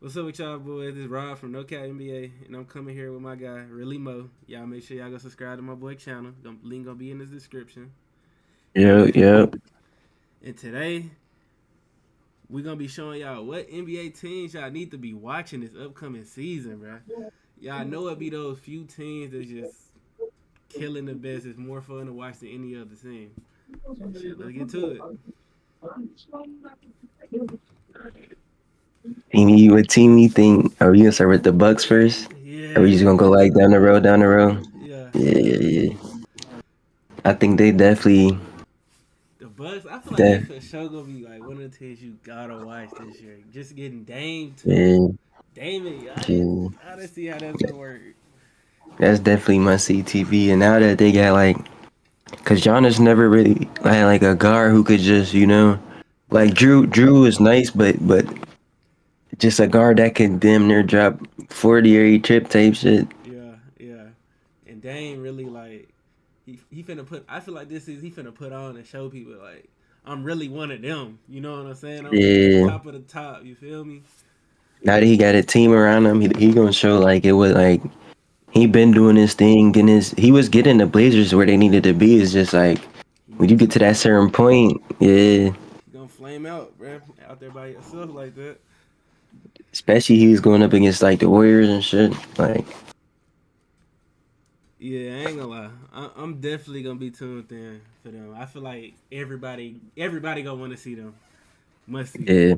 What's up with y'all boys? This is Rob from No Cap NBA, and I'm coming here with my guy, ReallyMO. Y'all make sure y'all go subscribe to my boy channel. Link gonna be in the description. Yep, yep. And today, we're gonna be showing y'all what NBA teams y'all need to be watching this upcoming season, bro. Y'all know it be those few teams that's just killing the best. It's more fun to watch than any other team. So shit, let's get to it. What team you think? Are we gonna start with the Bucks first? Are we Yeah, just gonna go like down the road, down the road? yeah. Yeah, yeah, yeah. I think they definitely The Bucks, I feel like they that for sure gonna be like one of the teams you gotta watch this year. Just getting Dame too. yeah, Dame and Giannis. yeah. Gotta see how that's gonna work. That's definitely must see TV. And now that they got cause Giannis never really had like a guard who could just like Yeah, Drew is nice, but just a guard that can damn near drop 40 or 8 trip tape shit. yeah. And Dame really like he finna put. I feel like this is he finna put on and show people like I'm really one of them. You know what I'm saying? I'm Yeah. top of the top. You feel me? Now that he got a team around him, he gonna show like it was like he been doing his thing, and he was getting the Blazers where they needed to be. It's just like He when you needs get to. to that certain point, yeah. He gonna flame out, bro. Out there by yourself like that. Especially he was going up against like the Warriors and shit. Like, Yeah, I ain't gonna lie. I'm definitely gonna be tuned in for them. I feel like everybody gonna want to see them. Must see. yeah,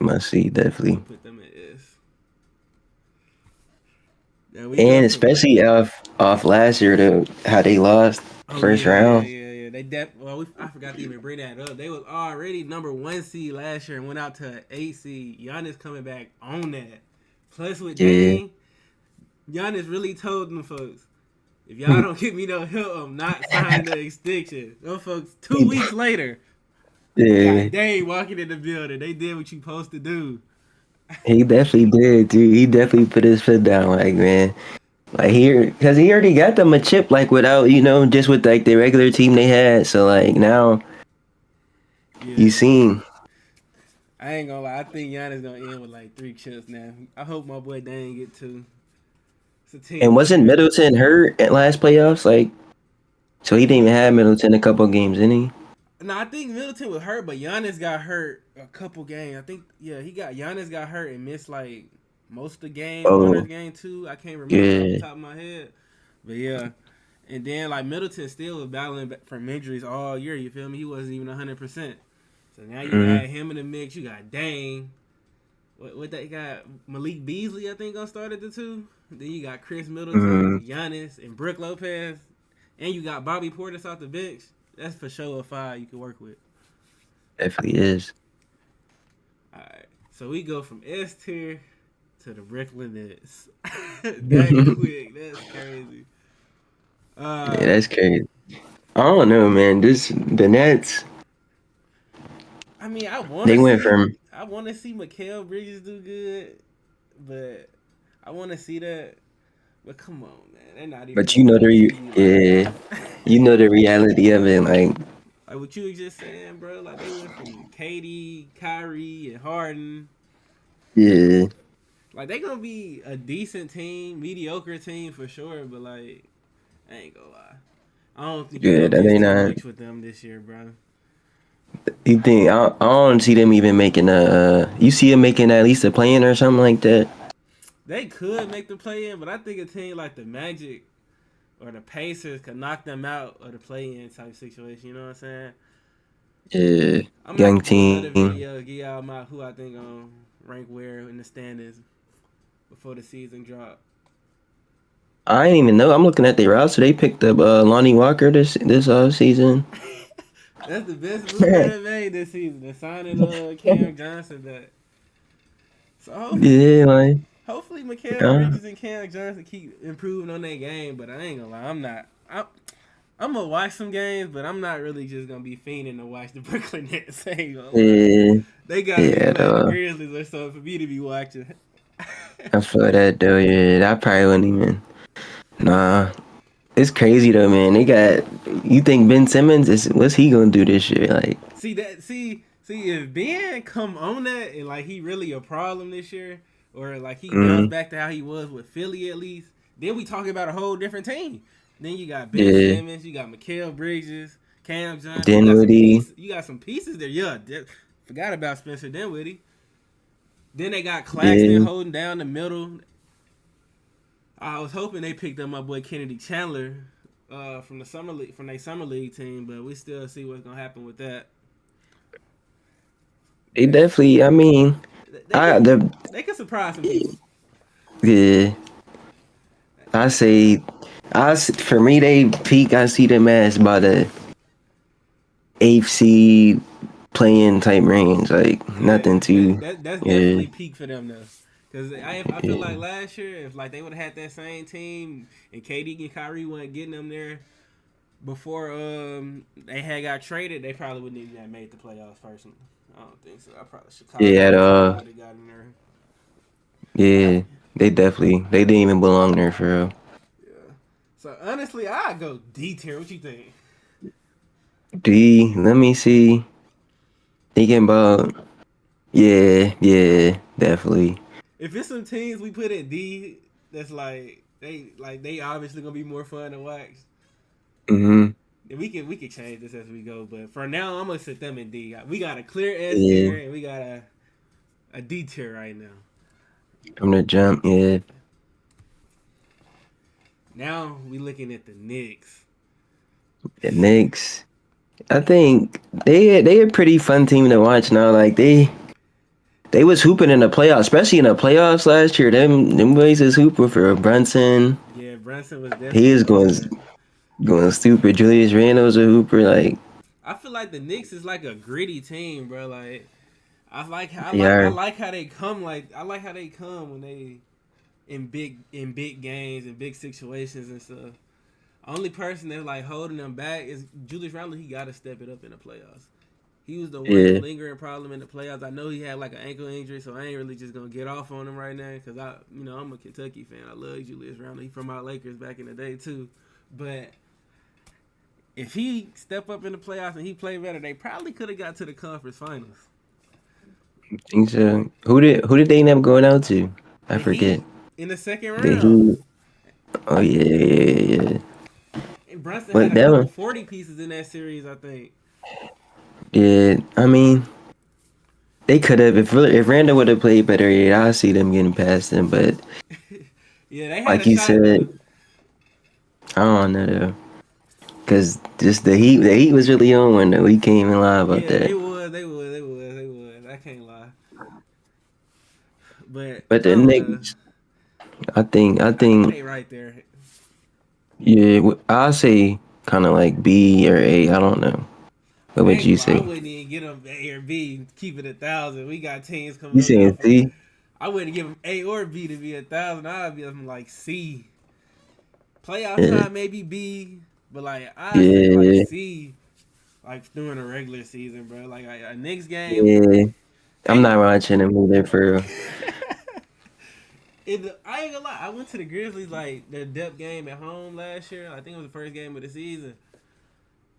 must see I'm gonna definitely, put them at S. Now we go and from. especially off last year to how they lost Oh first yeah, round. yeah. I forgot to even bring that up. They was already number 1 seed last year and went out to an 8 seed. Giannis coming back on that. Plus with Yeah, Dame, Giannis really told them folks, if y'all don't give me no help, I'm not signing the extension. Those folks, 2 weeks later, got yeah, Dame walking in the building. They did what you supposed to do. he definitely did, dude. He definitely put his foot down. Like, man, like here, cause he already got them a chip. Like without just with like the regular team they had. So like now you Yeah. seen. I ain't gonna lie. I think Giannis gonna end with like 3 chips now. I hope my boy Dame get 2. It's a And team wasn't effort. Middleton hurt at last playoffs? Like, so he didn't even have Middleton a couple games, didn't he? No, I think Middleton was hurt, but Giannis got hurt a couple games. I think Giannis got hurt and missed like most of the game, one of Oh, the game too. I can't remember off the yeah. top of my head, but yeah. And then like Middleton still was battling from injuries all year. You feel me? He wasn't even 100%. So now you Mm, add him in the mix. You got Dame. What they got? Malik Beasley, I think, gonna start at the 2. Then you got Chris Middleton, mm, Giannis, and Brook Lopez, and you got Bobby Portis off the bench. That's for sure a 5 you can work with. definitely is. All right, so we go from S tier to the Brooklyn Nets. That Yeah, quick, that's crazy. Uh, that's crazy. I don't know, man. The Nets. I mean, They went from I want to see Mikael Bridges do good, but I want to see that. But come on, man, they're not even but no top seed. Like, yeah, you know the reality of it. Like, like what you was just saying, bro. Like they went from Katie, Kyrie, and Harden. yeah, Like they gonna be a decent team, mediocre team for sure. But like, I ain't gonna lie. I don't think you're yeah. gonna That miss ain't too not. much with them this year, bro. You think I don't see them even making a? You see them making at least a play-in or something like that. They could make the play in, but I think a team like the Magic or the Pacers could knock them out of the play in type situation. You know what I'm saying? Yeah, I'm gonna have young to do another team. video, give y'all my who I think rank where in the standings before the season drop. I ain't even know. I'm looking at their roster. They picked up Lonnie Walker this season. That's the best move they done made this season. They're signing Cam Johnson back. So Yeah, like hopefully Mikael uh, Bridges and Cam Johnson keep improving on their game. But I ain't gonna lie, I'm gonna watch some games, but I'm not really just gonna be fiending to watch the Brooklyn Nets. I ain't gonna lie. yeah, They gotta be yeah. playing the Though Grizzlies or something for me to be watching. I feel that though. Yeah, I probably wouldn't even. Nah, it's crazy though, man. They got. You think Ben Simmons is what's he gonna do this year? Like, See if Ben come on that and like he really a problem this year, or like he bounced Mm, back to how he was with Philly at least, then we talking about a whole different team. Then you got Ben yeah. Simmons, you got Mikal Bridges, Cam Johnson. You got some Dinwiddie. pieces. You got some pieces there. Yeah, forgot about Spencer Dinwiddie. Then they got Claxton Yeah. holding down the middle. I was hoping they picked up my boy Kennedy Chandler from the summer league from their summer league team, but we still see what's gonna happen with that. They But definitely. I mean, they I could the they could surprise some people. yeah. I say, for me they peak. I see them as about a eighth seed playing type range. Like Yeah, nothing too. that's Yeah. definitely peak for them though. Cause I feel like Yeah. last year if like they would have had that same team and KD and Kyrie weren't getting them there before they had got traded, they probably wouldn't even have made the playoffs. Personally, I don't think so. I probably Yeah. Chicago Detroit would have got in there. Yeah. They didn't even belong there for real. Yeah. So honestly, I go D tier. What you think? D. Let me see. Thinking about. Yeah. Yeah. Definitely. If it's some teams we put at D, that's like they obviously gonna be more fun to watch. Mhm. And we can change this as we go, but for now I'm gonna set them in D. We got a clear S Yeah. tier and we got a D tier right now. From the jump. Yeah. Now we looking at the Knicks. The Knicks. I think they a pretty fun team to watch now. Like they was hooping in the playoffs, especially in the playoffs last year. Them boys is hooping for Brunson. Yeah, Brunson was He definitely is going stupid. Julius Randle's a hooper. Like I feel like the Knicks is like a gritty team, bro. Like they are. I like how they come. Like I like how they come when they in big games and big situations and stuff. Only person that's like holding them back is Julius Randle. He got to step it up in the playoffs. He was the one Yeah. lingering problem in the playoffs. I know he had like an ankle injury, so I ain't really just gonna get off on him right now because I'm a Kentucky fan. I love Julius Randle. He from our Lakers back in the day too. But if he step up in the playoffs and he play better, they probably could have got to the conference finals. Think so. Who did they end up going out to? I The forget. Heat in the second The round. Heat. Oh yeah, yeah, yeah. And Brunson had But a that couple one, 40 pieces in that series, I think. yeah. I mean, they could have if Randall would have played better. Yeah, I see them getting past them. But Yeah, they had like a you shot said, though. I don't know though. Cause just the Heat was really on one though. We can't even lie about Yeah, that. they would. I can't lie. But But I the don't know. Knicks, I I think think, they right there. yeah, I'll say kind of like B or A. I don't know. What I would ain't you gonna lie, I say? wouldn't even get them A or B. Keep it 1,000. We got teams coming You up now saying for. C? I wouldn't give them A or B to be 1,000. I'd be them like C. Playoff Yeah, time maybe B, but like I say like yeah, C, like during a regular season, bro. Like a Knicks game. yeah. I'm Hey, not watching them either for real. I ain't gonna lie. I went to the Grizzlies like their depth game at home last year. I think it was the first game of the season.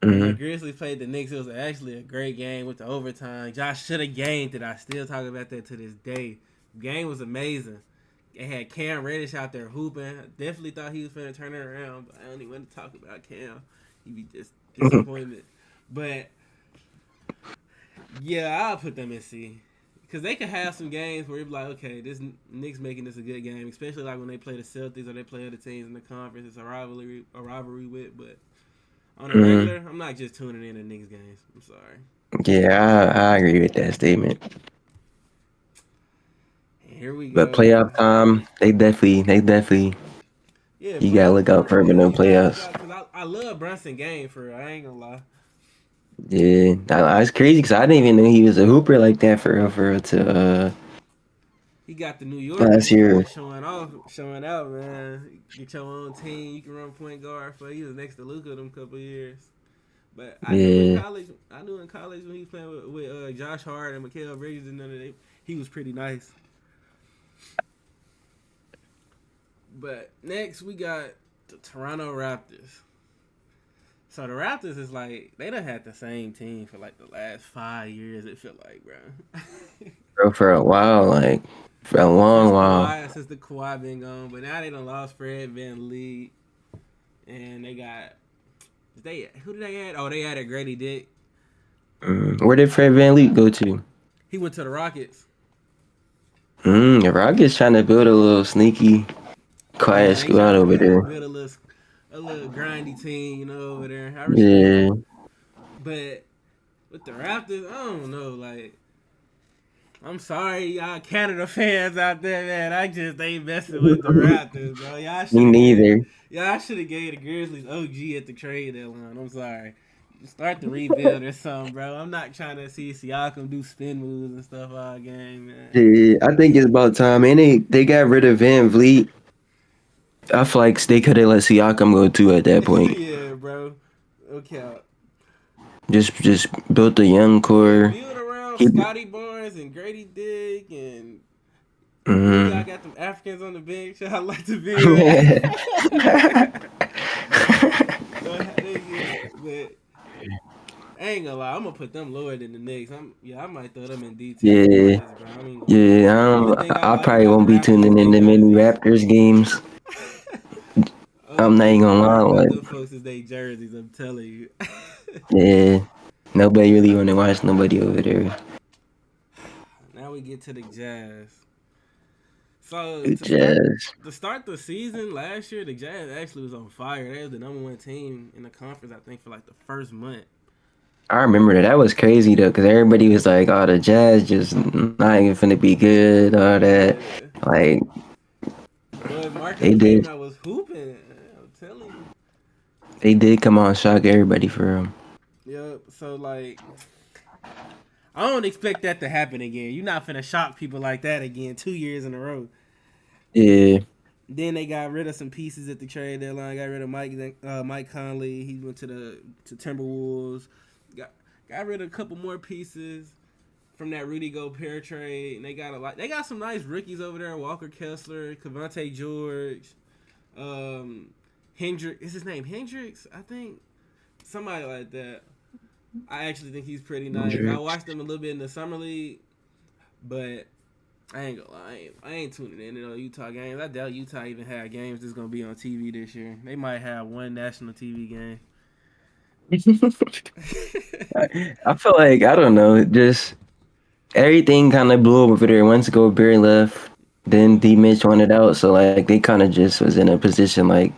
And the Hmm. Grizzlies played the Knicks. It was actually a great game with the overtime. Josh should have gained it. I still talk about that to this day. The game was amazing. They had Cam Reddish out there hooping. Definitely thought he was going to turn it around, but I don't even want to talk about Cam. He'd be just disappointment. But yeah, I'll put them in C. Because they could have some games where you're like, okay, this Knicks making this a good game, especially like when they play the Celtics or they play other teams in the conference. It's a rivalry with, but on a Hmm. regular, I'm not just tuning in to Knicks games. I'm sorry. Yeah, I agree with that statement. And here we But go. playoff time, they definitely, Yeah, you gotta playoff look out time. for them in the You playoffs. got because I love Brunson game for real. I ain't gonna lie. Yeah, it's crazy because I didn't even know he was a hooper like that for real to He got the New Yorkers last year. showing out, man. Get your own team. You can run point guard for. He was next to Luka them couple years. But I knew in Yeah, college. I knew in college when he was playing with Josh Hart and Mikal Bridges and none of them, he was pretty nice. But next we got the Toronto Raptors. So the Raptors is like they done had the same team for like the last 5 years. It felt like, bro. bro, for a while, like for a long while. Since the Kawhi been gone, but now they done lost Fred VanVleet, and they got they who did they add? Oh, they added Grady Dick. Where did Fred VanVleet go to? He went to the Rockets. The Rockets trying to build a little sneaky, quiet Yeah, they squad trying to over there. build a little grindy team, over there. I respect Yeah, it, but with the Raptors, I don't know. Like, I'm sorry, y'all Canada fans out there, man. I just ain't messing with the Raptors, bro. me neither. Y'all should have gave the Grizzlies OG at the trade deadline. I'm sorry. Start the rebuild or something, bro. I'm not trying to see Siakam do spin moves and stuff all game, man. Yeah, I think it's about time. And they got rid of Van Vliet. I feel like they could have let Siakam go too at that point. Yeah, bro. Okay. Just built a young core. Build around Keep. Scotty Barnes and Grady Dick and then y'all Mm-hmm. got them Africans on the bench. I like to be with. They but I ain't gonna lie, I'm gonna put them lower than the Knicks. I might throw them in D2 to be Yeah, honest, bro. I ain't gonna lie. yeah. Only thing I I like probably about the won't be Raptors is tuning their into many jerseys. Raptors games. Only I'm not thing even I gonna like lie. about Like, them folks is their jerseys. I'm telling you. yeah, nobody really want to watch nobody over there. Now we get to the Jazz. So The Jazz. to start the season last year, the Jazz actually was on fire. They was the number one team in the conference, I think, for like the first month. I remember that. That was crazy though, because everybody was like, "Oh, the Jazz just not even finna be good." All that, Yeah. like Boy, Markin they came did. out was hooping. I'm telling you. They did come on shock everybody for real. Yep. So like, I don't expect that to happen again. You're not finna shock people like that again 2 years in a row. Yeah, Then they got rid of some pieces at the trade deadline. Got rid of Mike Conley. He went to Timberwolves. Got got rid of a couple more pieces from that Rudy Gobert trade. And they got a lot. They got some nice rookies over there. Walker Kessler, Cavante George, um, Hendrick. Is his name Hendricks? I think somebody like that. I actually think he's pretty nice. I Hendricks. watched him a little bit in the summer league, but I ain't gonna lie. I ain't tuning in to no Utah games. I doubt Utah even had games that's gonna be on TV this year. They might have one national TV game. I feel like I don't know, just everything kind of blew over there once Gobert left. Then D Mitch wanted out, so like they kind of just was in a position like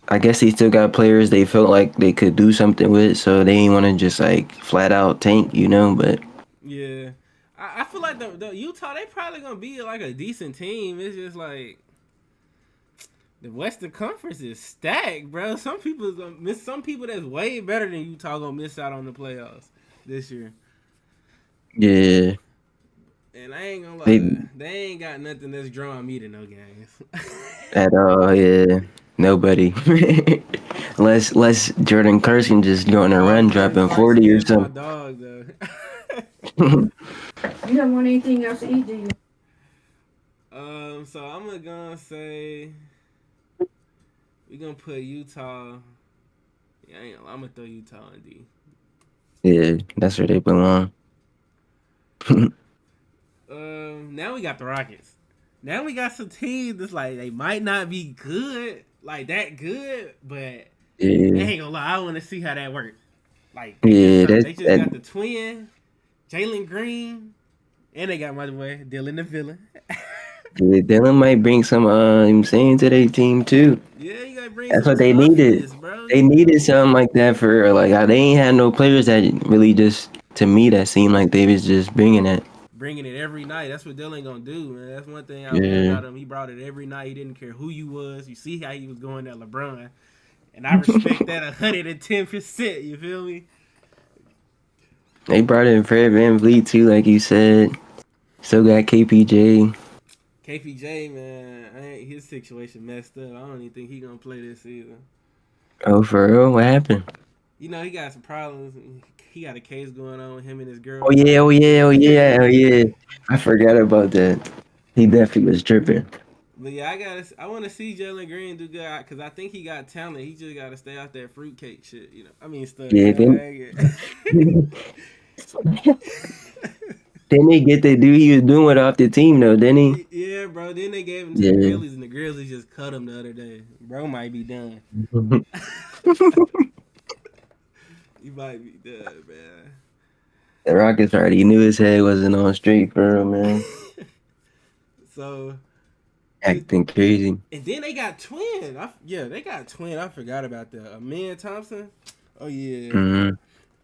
I guess they still got players they felt like they could do something with, so they didn't want to just like flat out tank, you know. But Yeah, I feel like the Utah they probably gonna be like a decent team. It's just like the Western Conference is stacked, bro. Some people gonna miss. Some people that's way better than Utah gonna miss out on the playoffs this year. yeah, And I ain't gonna they lie, they ain't got nothing that's drawing me to no games. at all, yeah, nobody. Less Jordan Clarkson just going a Oh, run, Jordan dropping Clarkson 40 or is my something. dog though. You don't want anything else to eat, do you? So I'm gonna say we gonna put Utah. Yeah, I'm gonna throw Utah in D. Yeah, that's where they belong. Now we got the Rockets. Now we got some teams that's like they might not be good, like that good, but I Yeah, ain't gonna lie, I want to see how that works. Like yeah, they just that got the twin, Jalen Green, and they got my boy Dylan the villain. yeah, Dylan might bring some I'm saying to their team too. Yeah, you gotta bring That's some what they needed. toughness, bro. They You feel needed me? something like that for like they ain't had no players that really just to me that seemed like they was just bringing it. Bringing it every night. That's what Dylan gonna do, man. That's one thing I like Yeah, about him. He brought it every night. He didn't care who you was. You see how he was going at LeBron, and I respect that 110%. You feel me? they brought in Fred VanVleet too, like you said. Still got KPJ. KPJ, man, his situation messed up. I don't even think he gonna play this season. Oh, for real? What happened? You know, he got some problems. He got a case going on with him and his Oh yeah, girlfriend. oh yeah, oh yeah, oh yeah. I forgot about that. He definitely was tripping. But yeah, I want to see Jalen Green do good because I think he got talent. He just got to stay out that fruitcake shit. I mean stuff. Yeah, then Yeah. Didn't they get the dude he was doing it off the team though? Didn't he? Yeah, bro. Then they gave him to the Yeah. Grizzlies, and the Grizzlies just cut him the other day. Bro might be done. He might be done, The Rockets already knew his head wasn't on straight for real, man. man. So, you, Acting crazy. and then they got twin. Yeah, they got twin. I forgot about that. Amin Thompson. Oh yeah, Hmm.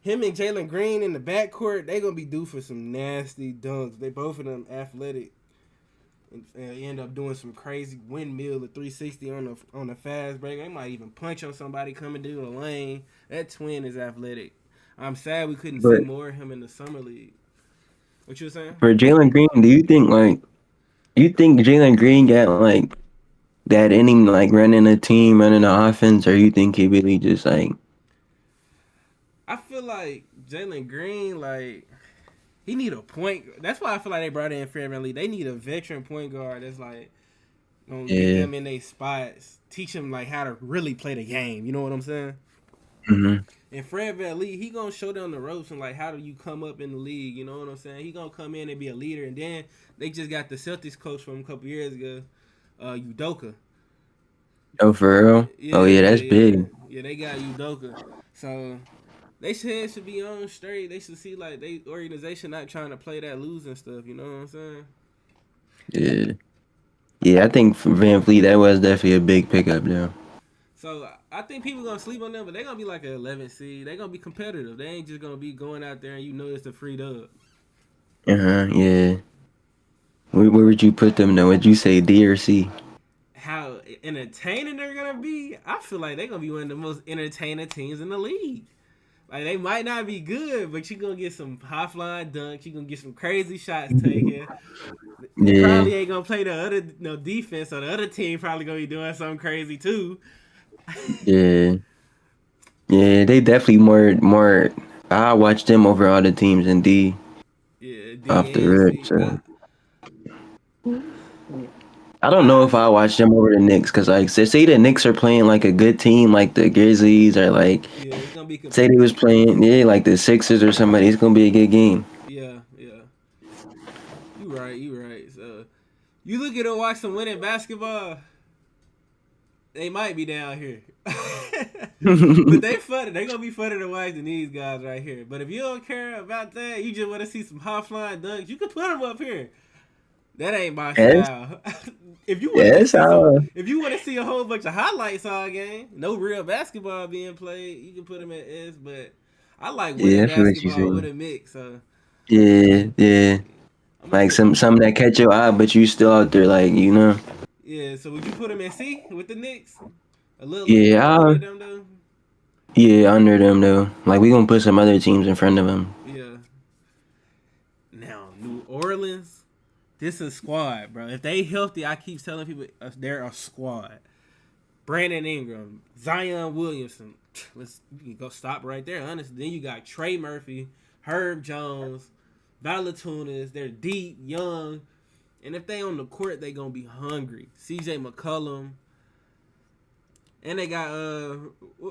him and Jalen Green in the backcourt. They gonna be due for some nasty dunks. They both of them athletic. And end up doing some crazy windmill or 360 on the fast break. They might even punch on somebody coming through the lane. That twin is athletic. I'm sad we couldn't see But more of him in the summer league. What you were saying? for Jalen Green, do you think Jalen Green got like that in him, like running a team, running an offense, or you think he really just like I feel like Jalen Green, like he need a point. That's why I feel like they brought in Fred VanVleet. They need a veteran point guard that's like gonna get yeah. them in their spots, teach them like how to really play the game. You know what I'm saying? Hmm. And Fred VanVleet, he gonna show them the ropes and like how do you come up in the league? You know what I'm saying? He gonna come in and be a leader. And then they just got the Celtics coach from a couple years ago, Udoka. Oh, for real? Oh Yeah, yeah, yeah, that's yeah, big. yeah. They got Udoka, so they should be on straight. They should see like they organization not trying to play that losing stuff. You know what I'm saying? Yeah, yeah. I think for Van Fleet, that was definitely a big pickup though. So I think people gonna sleep on them, but they gonna be like an 11 seed. They gonna be competitive. They ain't just gonna be going out there and you know it's a free dub. Yeah. Where would you put them though? Would you say D or C? How entertaining they're gonna be, I feel like they're gonna be one of the most entertaining teams in the league. Like they might not be good, but you're gonna get some high flying dunks. You're gonna get some crazy shots taken. They Yeah, probably ain't gonna play the other no defense, so the other team probably gonna be doing something crazy too. yeah, yeah. They definitely more. I watch them over all the teams in D Yeah, off the D and rip. C. So I don't know I if I watch them over the Knicks because like say the Knicks are playing like a good team like the Grizzlies or like yeah, it's gonna be say they was competitive. playing like the Sixers or somebody. It's gonna be a good game. Yeah, yeah. You right, you right. So you look at them watch some winning basketball. They might be down here. But they funny. They gonna be funny to watch than these guys right here. But if you don't care about that, you just want to see some high flying dunks, you can put them up here. That ain't my Yes, style. If you want to just yes. see some, How? if you want to see a whole bunch of highlights all game, no real basketball being played, you can put them at S. But I like winning Yeah, I feel what you basketball with saying. a mix. So Yeah, yeah. I'm gonna Like put some that catch your eye, but you still out there, like you know. yeah. So would you put them at C with the Knicks? A little Yeah, under them though. yeah, under them though. Like we gonna put some other teams in front of them. Yeah. Now New Orleans, this is a squad, bro. If they healthy, I keep telling people they're a squad. Brandon Ingram, Zion Williamson. You can go stop right there. Honestly, then you got Trey Murphy, Herb Jones, Valatunas. They're deep, young, and if they on the court, they gonna be hungry. C.J. McCollum, and they got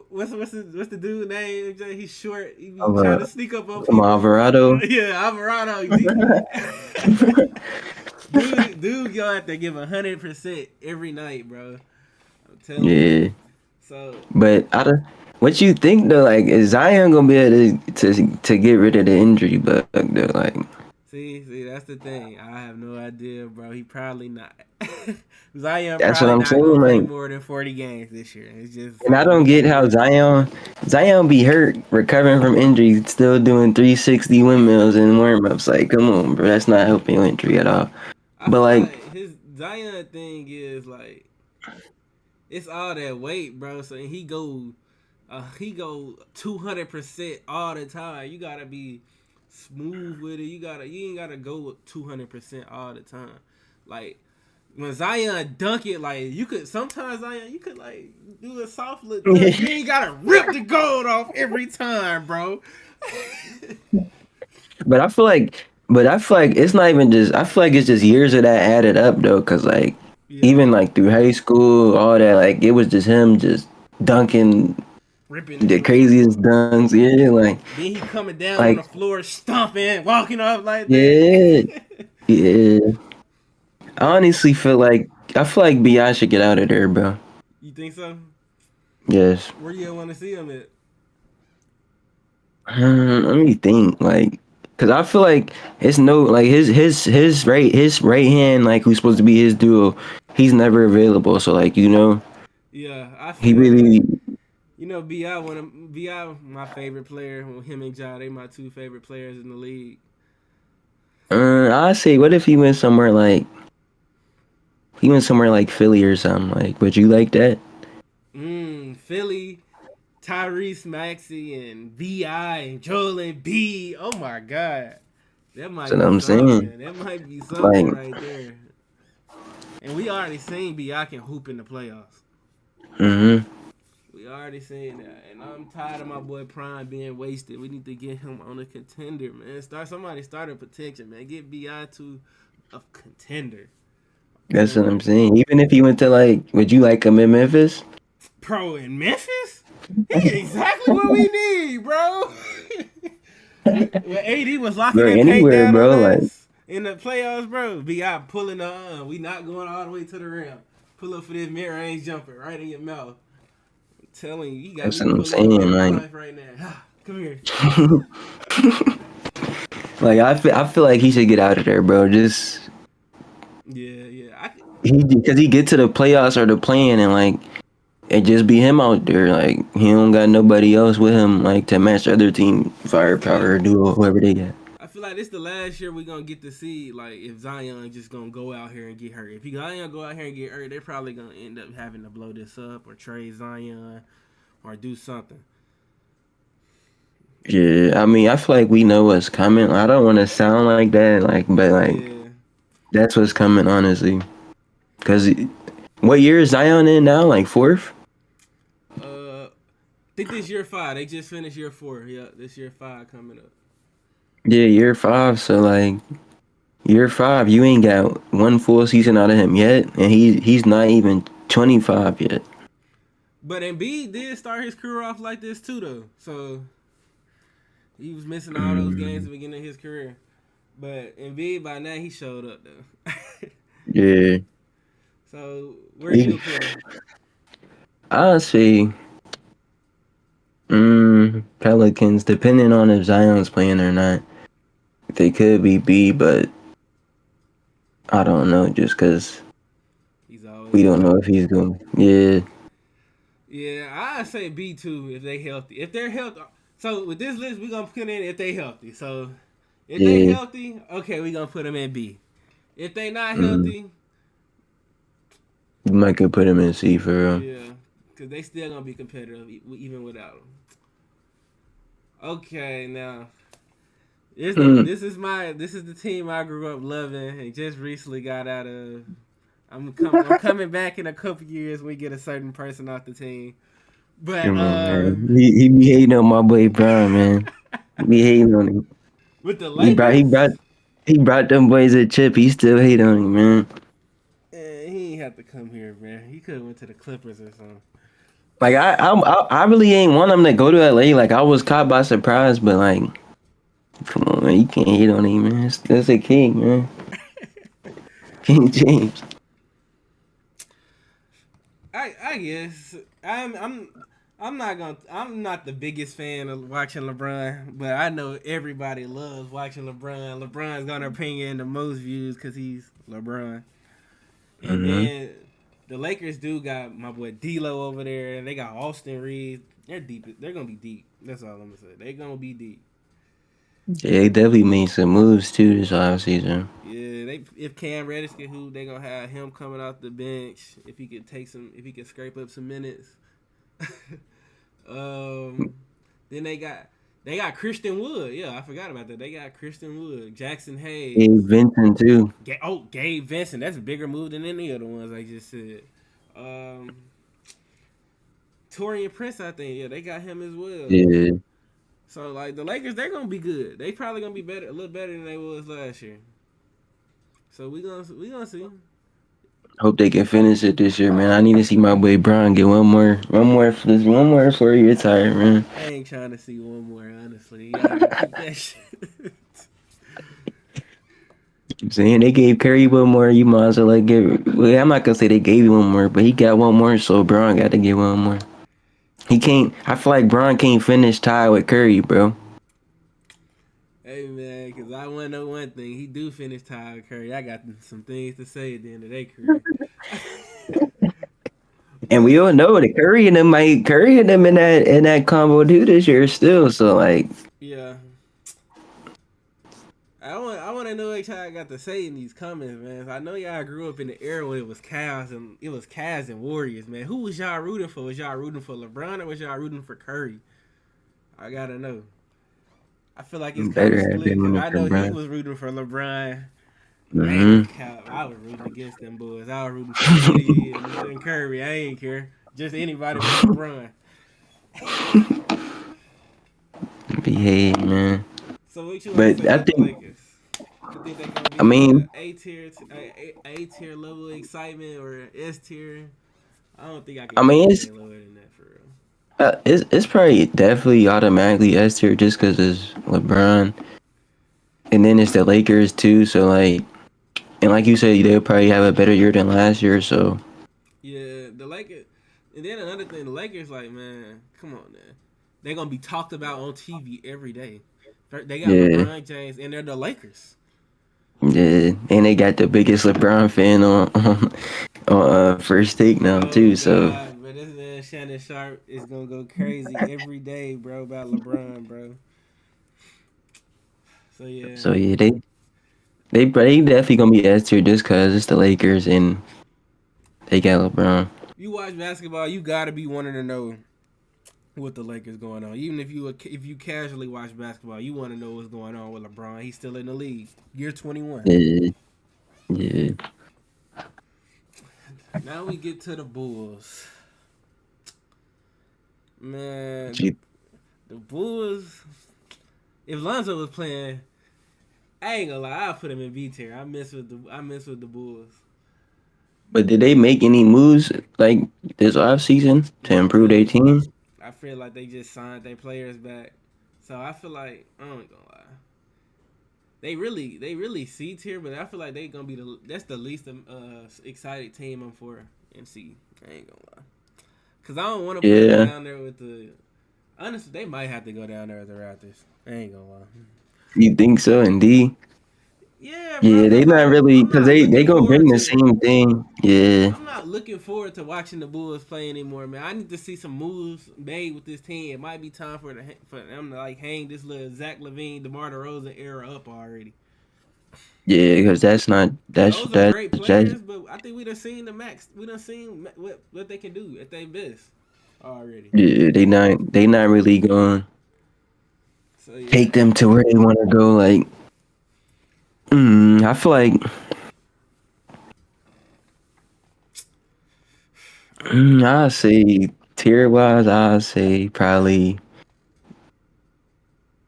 what's the dude name? He's short. He be trying to Alvar- sneak up on people. Alvarado. Yeah, Alvarado. Dude, go out there give 100% every night, bro. I'm telling you. Yeah, So but I don't. What you think though? Like, is Zion gonna be able to get rid of the injury bug though? Like, see, that's the thing. I have no idea, bro. He probably not. Zion that's what probably I'm not saying. gonna play Like, more than 40 games this year. It's just and I something don't he get can't how do. Zion be hurt, recovering from injuries, still doing 360 windmills and warm ups. Like, come on, bro. That's not helping your injury at all. I But feel like, like his Zion thing is like it's all that weight, bro. So he go 200% all the time. You gotta be smooth with it. You ain't gotta go with 200% all the time. Like when Zion dunk it, like you could sometimes Zion you could like do a soft little dunk. You ain't gotta rip the gold off every time, bro. but I feel like it's not even just. I feel like it's just years of that added up though, cause like Yeah, even like through high school, all that, like it was just him just dunking ripping the niggas. craziest dunks. Yeah, Then he coming down on like the floor, stomping, walking off like yeah, that. yeah. I honestly feel like Bi should get out of there, bro. You think so? Yes. Where you want to see him at? Let me think, cause I feel like it's no like his right hand like who's supposed to be his duo, he's never available. So Yeah, I he feel that. really. You know, Bi, my favorite player. Well, him and Ja, they my two favorite players in the league. I say, what if he went somewhere like Philly or something? Like, would you like that? Philly, Tyrese Maxey and Bi and Joel and B. Oh my God, that That's might what be I'm saying. something. That might be Like, something right there. And we already seen Bi can hoop in the playoffs. hmm We already seen that, and I'm tired of my boy Prime being wasted. We need to get him on a contender, man. Start a protection, man. Get Bi to a contender. that's what Telling I'm you, saying. Even if he went to would you like him in Memphis? bro, in Memphis, he exactly what we need, bro. when AD was locking Bro, that paint anywhere, down on bro. Like, us in the playoffs, bro. Bi pulling the we not going all the way to the rim. Pull up for this mid range jumper right in your mouth. I'm telling you, you got that's me what I'm pulling up saying. living my Like, life right now. Come here. I feel like he should get out of there, bro. Just Yeah, yeah. because he get to the playoffs or the playing and it just be him out there. Like he don't got nobody else with him to match the other team I feel like firepower or duo whoever they got. I feel like this the last year we're gonna get to see like if Zion just gonna go out here and get hurt. If he Zion go out here and get hurt, they're probably gonna end up having to blow this up or trade Zion or do something. Yeah, I mean, I feel like we know what's coming. I don't want to sound like that, but Yeah. that's what's coming, honestly. Cause what year is Zion in now? Like fourth? I think this year 5. They just finished year 4. Yeah, this year 5 coming up. Yeah, year five. So year five, you ain't got one full season out of him yet, and he's not even 25 yet. But Embiid did start his career off like this too, though. So he was missing all those games at Mm, the beginning of his career. But Embiid by now he showed up though. yeah, So where you he, would put him? I'll say Pelicans, depending on if Zion's playing or not. They could be B, but I don't know, just cause He's always we don't hurt. know if he's going. Yeah, Yeah, I say B too if they healthy. If they're healthy, so with this list we gonna put in if they healthy. So if they yeah. healthy, okay, we gonna put them in B. If they not Mm. healthy, You might could put him in C for real. yeah, because they still gonna be competitive even without them. Okay, now Mm. this is the team I grew up loving and just recently got out of. I'm coming back in a couple years when we get a certain person off the team. But Come on, man. He be hating on my boy Brown, man. He be hating on him. with the He brought he Lakers, brought he brought them boys a chip. He still hate on him, man. he ain't have to come here, man. He could have went to the Clippers or something. Like I really ain't want him to go to LA. Like I was caught by surprise, but come on, man. You can't hate on him, man. That's a king, man. King James. I guess I'm not the biggest fan of watching LeBron, but I know everybody loves watching LeBron. LeBron's gonna bring in the most views because he's LeBron. And Mm-hmm. then the Lakers do got my boy D'Lo over there, and they got Austin Reeves. They're deep. They're gonna be deep. That's all I'm gonna say. They're gonna be deep. Yeah, they definitely made some moves too this offseason. Yeah, they if Cam Reddish get who, they gonna have him coming off the bench. If he could scrape up some minutes. um, then they got Christian Wood. Yeah, I forgot about that. They got Christian Wood, Jackson Hey, Hayes. Vincent too. Gabe Vincent. That's a bigger move than any of the ones I just said. Um, Torian Prince, I think. Yeah, they got him as well. Yeah. So like the Lakers, they're gonna be good. They probably gonna be better, a little better than they was last year. So we gonna see. Hope they can finish it this year, man. I need to see my boy Bron get one more 4 year tire, man. I ain't trying to see one more, honestly. Y'all can keep that shit. I'm saying they gave Curry one more. You might as well like give. Well, I'm not gonna say they gave you one more, but he got one more, so Bron got to get one more. He can't. I feel like Bron can't finish tie with Curry, bro. Hey man, cause I wanna know one thing. He do finish Tyler Curry. I got some things to say at the end of their career. And but we all know that Curry and them in that combo too this year still. So like, yeah, I want to know what y'all got to say in these comments, man. I know y'all grew up in the era when it was Cavs and Warriors, man. Who was y'all rooting for? Was y'all rooting for LeBron or was y'all rooting for Curry? I gotta know. I feel like it's kind of better have split been because winning I for know he Bron. was rooting for LeBron. I ain't Hmm. gonna count. I was rooting against them boys. I was rooting for KD and Curry. I ain't care. Just anybody but LeBron. Behave, man. So what you want to But say I about the think. Lakers? You think they gonna I be mean, A tier level of excitement or S tier? I don't think I can I give it mean, anything lower than that for real. it's probably definitely automatically S tier just because it's LeBron, and then it's the Lakers too. So like, and like you said, they'll probably have a better year than last year. So Yeah, the Lakers. And then another thing, the Lakers, like man, come on, man. They gonna be talked about on TV every day. They got yeah, LeBron James, and they're the Lakers. yeah, and they got the biggest LeBron fan on first take now Oh too. So God, but this man Shannon Sharp is gonna go crazy every day, bro, about LeBron, bro. So yeah, so yeah, they definitely gonna be S tier just cause it's the Lakers and they got LeBron. you watch basketball, you gotta be wanting to know what the Lakers going on. Even if you casually watch basketball, you want to know what's going on with LeBron. He's still in the league, year 21. Yeah, yeah. Now we get to the Bulls. Man, the Gee, the Bulls. If Lonzo was playing, I ain't gonna lie, I'll put him in B tier. I miss with the Bulls. but did they make any moves like this off season to improve their Nothing. team? I feel like they just signed their players back. So I feel like I ain't gonna lie. They really C tier, but I feel like they gonna be that's the least excited team I'm for in C. I ain't gonna lie, cause I don't want to put them Yeah, down there with the. Honestly, they might have to go down there with the Raptors. I ain't gonna lie. you think so? And D, Yeah, bro, yeah, they cause not like really I'm because not they looking gonna forward bring the to. same thing. Yeah, I'm not looking forward to watching the Bulls play anymore, man. I need to see some moves made with this team. It might be time for them to like hang this little Zach Levine, DeMar DeRozan era up already. yeah, because that's not Those are great that's players, but I think we done seen the max. We done seen what they can do at their best already. yeah, they not really gonna So yeah, take them to where they want to go. Like, I feel like I don't know. I say tier wise, I say probably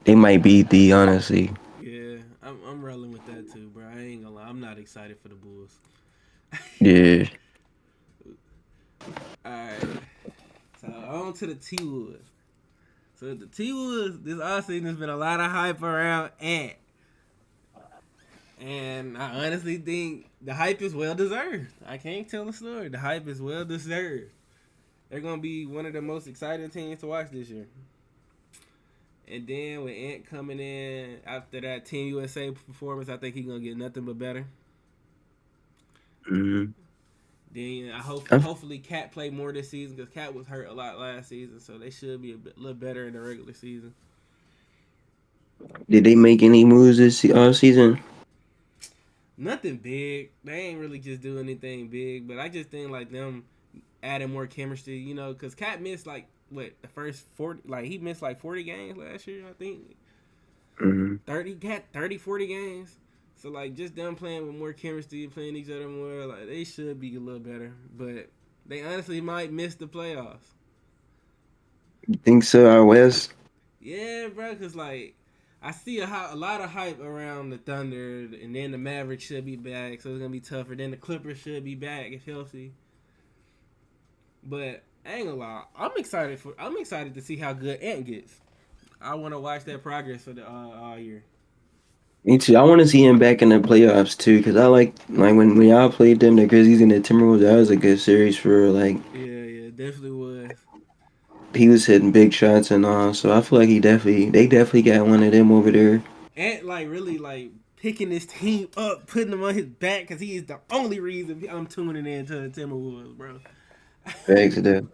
they might beat D honestly. Yeah, I'm rolling with that too, bro. I ain't gonna lie. I'm not excited for the Bulls. Yeah. All right, so on to the T Woods. So the T Woods, this offseason there's been a lot of hype around Ant, and I honestly think the hype is well deserved. I can't tell the story. The hype is well deserved. They're gonna be one of the most exciting teams to watch this year. And then with Ant coming in after that Team USA performance, I think he's gonna get nothing but better. Mm-hmm. Then hopefully Cat play more this season because Cat was hurt a lot last season, so they should be little better in the regular season. Did they make any moves this season? Nothing big. They ain't really just do anything big, but I just think like them adding more chemistry, because Cat missed like what the first 40, like he missed like 40 games last year, I think. Mm-hmm. 30 cat 30 40 games. So like just them playing with more chemistry, playing each other more, like they should be a little better. But they honestly might miss the playoffs. You think so, out west? Yeah, bro, cause like I see a lot of hype around the Thunder, and then the Mavericks should be back, so it's gonna be tougher. Then the Clippers should be back if healthy. But I ain't gonna lie, I'm excited to see how good Ant gets. I want to watch that progress for the all year. Me too. I want to see him back in the playoffs too, because I like when y'all played them, the Grizzlies and the Timberwolves. That was a good series for like Yeah, definitely was. he was hitting big shots and all. So I feel like they definitely got one of them over there. Ant like really like picking his team up, putting them on his back because he is the only reason I'm tuning into the Timberwolves, bro. Thanks to them.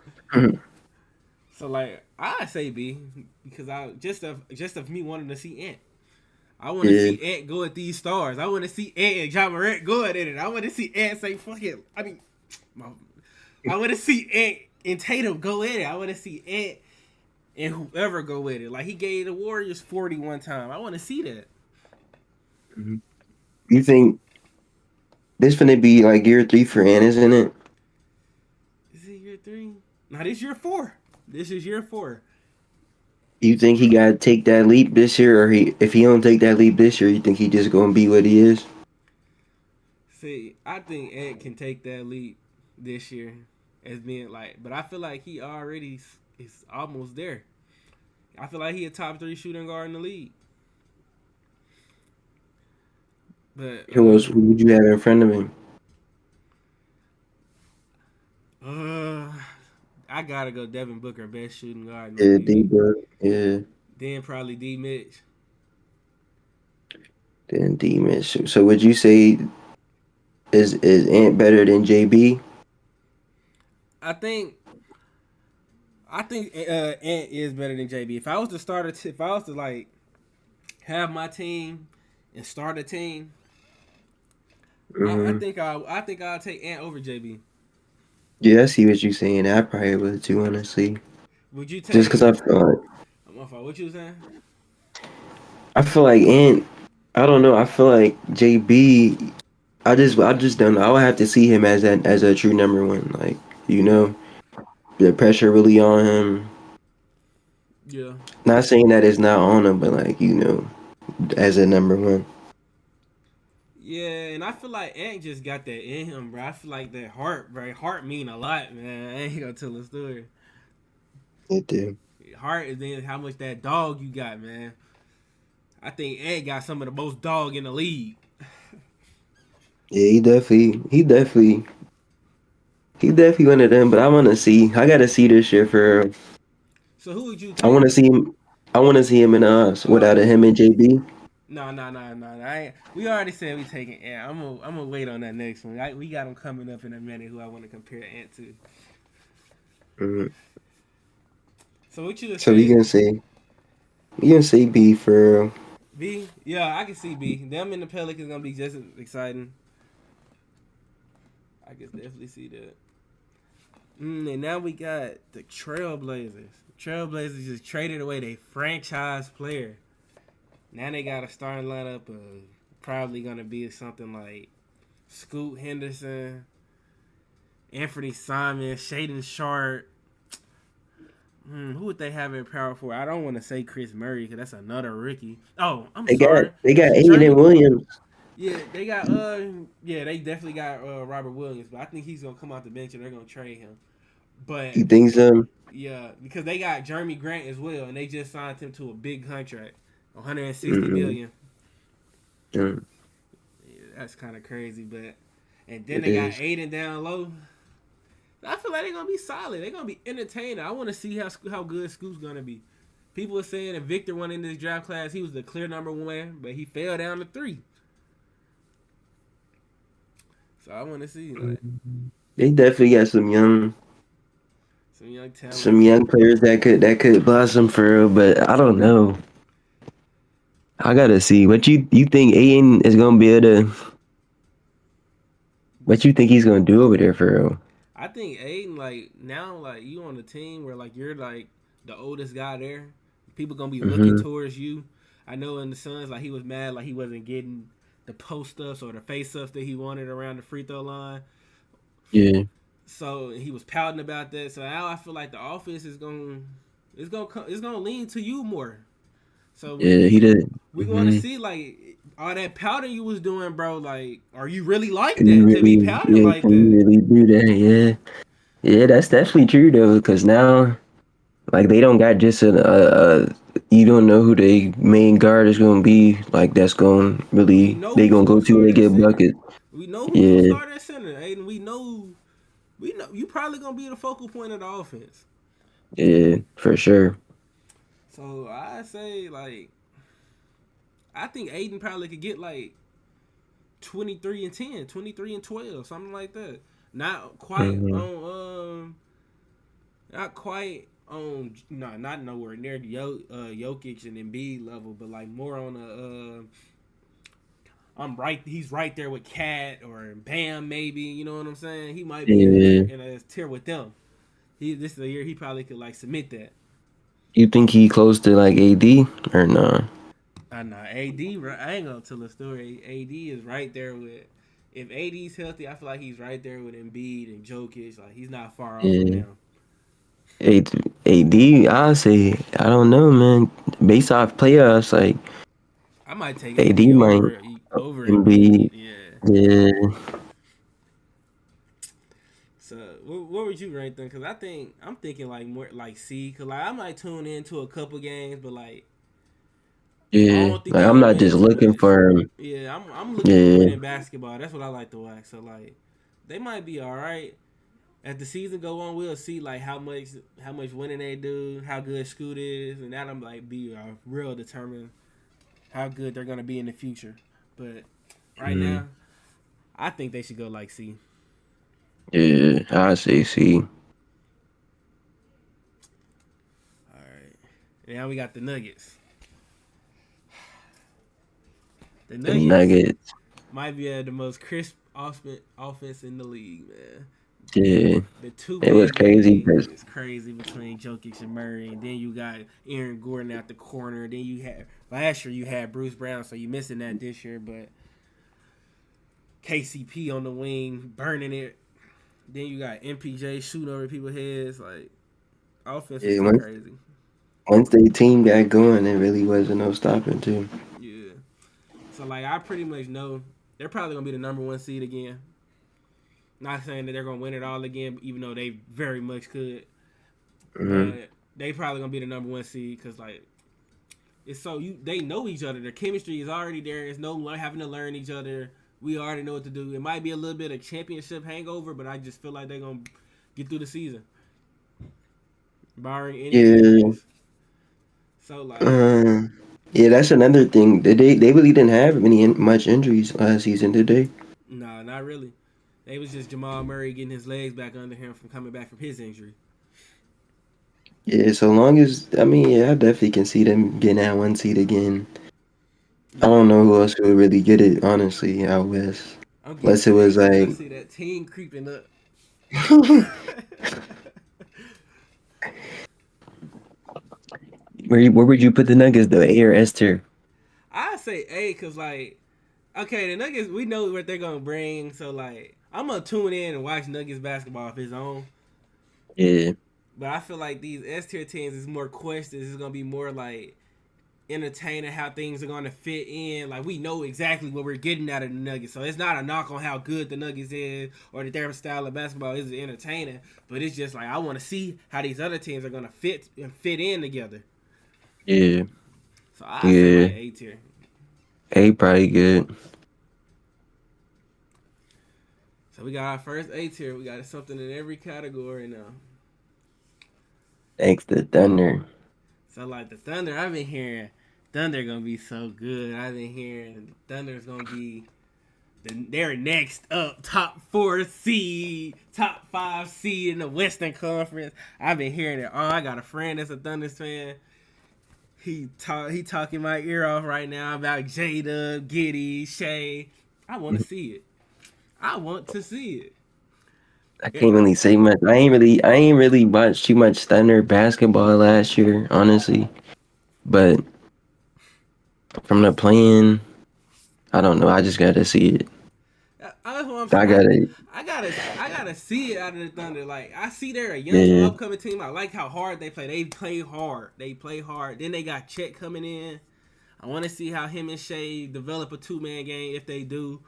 So like I say B because I just of me wanting to see Ant. I want to Yeah. see Ant go at these stars. I want to see Ant and John Morant going at it. I want to see Ant say fuck it. I want to see Ant and Tatum go at it. I want to see Ant and whoever go at it. Like he gave the Warriors 41 time. I want to see that. Mhm. You think this finna be like year 3 for Ant, isn't it? Is it year 3? No, this year 4. This is year 4. You think he gotta take that leap this year, or if he don't take that leap this year, you think he just gonna be what he is? See, I think Ant can take that leap this year as being like, but I feel like he already is almost there. I feel like he a top 3 shooting guard in the league. But Who would you have in front of him? uh, I gotta go Devin Booker, best shooting guard in the Yeah, league. D Book. Yeah, Then probably D Mitch. then D Mitch. So would you say is Ant better than JB? I think Ant is better than JB. If I was to if I was to like have my team and start a team, Hmm. I think I'll take Ant over JB. Yeah, I see what you're saying. I probably would too, honestly. Would you Just because take? I'm off. What you saying? I feel like Ant. I don't know. I feel like JB. I just don't know. I would have to see him as a true number one. Like you Yeah, know, the pressure really on him. yeah, Not saying that it's not on him, but like as a number one. yeah. And I feel like Ant just got that in him, bro. I feel like that heart, bro. Heart mean a lot, man. I ain't gonna tell a story. It do. Heart is then how much that dog you got, man. I think Ant got some of the most dog in the league. Yeah, he definitely one of them. But I want to see. I gotta see this year for. So who would you I take? want to see him. I want to see him in us without Oh, him and JB. no. We already said we taking Ant. I'm gonna wait on that next one. We got him coming up in a minute. Who I want to compare Ant to. Mhm. So what you would So say? we gonna say B for. B? Yeah, I can see B. Them and the Pelicans gonna be just as exciting. I can definitely see that. And now we got the Trailblazers. Trailblazers just traded away their franchise player. Now they got a starting lineup of probably gonna be something like Scoot Henderson, Anthony Simon, Shaden Sharp. Who would they have in power for? I don't want to say Chris Murray because that's another rookie. Oh, I'm sorry, They got Aiden Jeremy. Williams. Yeah, they got yeah, they definitely got Robert Williams, but I think he's gonna come off the bench and they're gonna trade him. But He thinks yeah, because they got Jeremy Grant as well, and they just signed him to a big contract, 160 mm, million. mm, Yeah, that's kind of crazy, but and then it they got is. Aiden down low. I feel like they're gonna be solid. They're gonna be entertaining. I want to see how good Scoot's gonna be. People are saying if Victor won in this draft class, he was the clear number one, but he fell down to 3. So I want to see like They definitely got some young talent. some young players that could blossom for real, but I don't know. I gotta see what you think Aiden is gonna be able to. What you think he's gonna do over there for real? I think Aiden like now like you on the team where like you're like the oldest guy there. People gonna be looking Hmm. towards you. I know in the Suns like he was mad like he wasn't getting the post ups or the face ups that he wanted around the free throw line. Yeah. So he was pouting about that. So now I feel like the offense is going it's gonna lean to you more. So Yeah, he did. we want to Hmm. see like all that pouting you was doing, bro. Like, are you really like Can you that to be really, pouting yeah, like can you that? really do that? Yeah. Yeah, that's definitely true though, because now, like, they don't got just you don't know who the main guard is gonna be. Like, that's gonna We really, know they who's gonna gonna go to when start they at get center. buckets. We know who's gonna Yeah, start at center, and we know you probably gonna be the focal point of the offense. yeah, for sure. So I say like I think Aiden probably could get like 23 and 10, 23 and 12, something like that. Not quite Hmm. on not quite on no, not nowhere near the Jokic and Embiid level, but like more on a I'm right. He's right there with Cat or Bam, maybe. You know what I'm saying? He might be Yeah. in a tier with them. This is the year he probably could like submit that. You think he close to like AD or no? I know AD. I ain't gonna tell a story. AD is right there with. If AD's healthy, I feel like he's right there with Embiid and Jokic. Like he's not far off from Yeah. them. AD, I say, I don't know, man. Based off playoffs, like I might take AD AD might over be, Embiid. Yeah. yeah, So what would you rank them? Because I'm thinking like more like C. Because like I might tune into a couple games, but like I yeah. don't think Like they're I'm gonna not win just too looking much. for him. Yeah, I'm looking for Yeah, winning basketball. That's what I like to watch. So like they might be all right. As the season go on, we'll see like how much winning they do, how good Scoot is, and that'll like be real determine how good they're gonna be in the future. But right mm, now, I think they should go like C. yeah. I say C. All right. Now we got the Nuggets. The The Nuggets Nuggets. might be the most crisp offense in the league, man. Yeah, The two it was big crazy wings because is crazy between Jokic and Murray, and then you got Aaron Gordon at the corner. Then you had last year you had Bruce Brown, so you missing that this year. But KCP on the wing, burning it. Then you got MPJ shooting over people's heads. Like offense was yeah, too once crazy. once their team got going, it really wasn't no stopping too. Yeah. So like I pretty much know they're probably gonna be the number one seed again. Not saying that they're gonna win it all again, even though they very much could. Hmm. But they probably gonna be the number one seed because like it's so they know each other. Their chemistry is already there. It's no having to learn each other. We already know what to do. It might be a little bit of championship hangover, but I just feel like they're gonna get through the season, barring any Yeah, injuries. So like, um, yeah, that's another thing. They really didn't have much injuries last season, did they? nah, not really. They was just Jamal Murray getting his legs back under him from coming back from his injury. Yeah, so long as I mean, yeah, I definitely can see them getting that one seed again. I don't Yeah, know who else would really get it, honestly, out west. I'm getting Unless it was crazy when I like, see that team creeping up. where would you put the Nuggets though? A or S tier? I say A because like okay, the Nuggets we know what they're gonna bring, so like I'm gonna tune in and watch Nuggets basketball of his own. Yeah, But I feel like these S tier teams is more questions. It's gonna be more like entertaining how things are gonna fit in. Like we know exactly what we're getting out of the Nuggets, so it's not a knock on how good the Nuggets is or that their style of basketball is entertaining. But it's just like I want to see how these other teams are gonna fit in together. yeah, So I say yeah. like A tier. A probably good. So we got our first A tier. We got something in every category now. Thanks to Thunder. So like the Thunder, I've been hearing Thunder gonna be so good. I've been hearing Thunder's gonna be they're next up, top 4 seed, top 5 seed in the Western Conference. I've been hearing it. Oh, I got a friend that's a Thunder fan. He talking my ear off right now about Jada, Giddy, Shay. I want to see it. I want to see it. I it can't really say much. I ain't really watched too much Thunder basketball last year, honestly. But from the playing, I don't know. I just gotta see it. That's what I'm saying. I gotta, I gotta see it out of the Thunder. Like I see they're a young yeah, upcoming team. I like how hard they play. They play hard. They play hard. Then they got Chet coming in. I want to see how him and Shea develop a 2-man game if they do,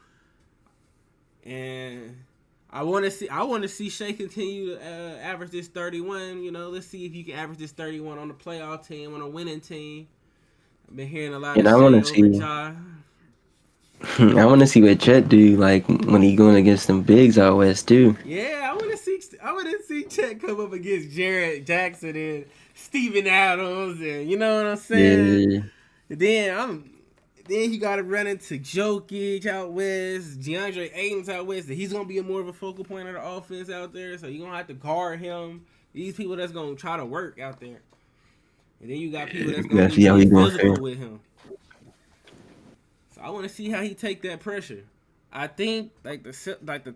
and I want to see Shea continue to average this 31. You know, let's see if you can average this 31 on a playoff team, on a winning team. I've been hearing a lot of And I want Shea to over see, Ja. I want to see what Chet do, like when he going against them bigs out west too. Yeah, I want to see Chet come up against Jarrett Jackson and Steven Adams, and you know what I'm saying. Yeah, And then you got to run into Jokic out west, DeAndre Ayton's out west. And he's gonna be a more of a focal point of the offense out there, so you're gonna have to guard him. These people that's gonna try to work out there, and then you got people that's you gonna gotta be see how really he gonna fare. physical with him. So I want to see how he take that pressure. I think like the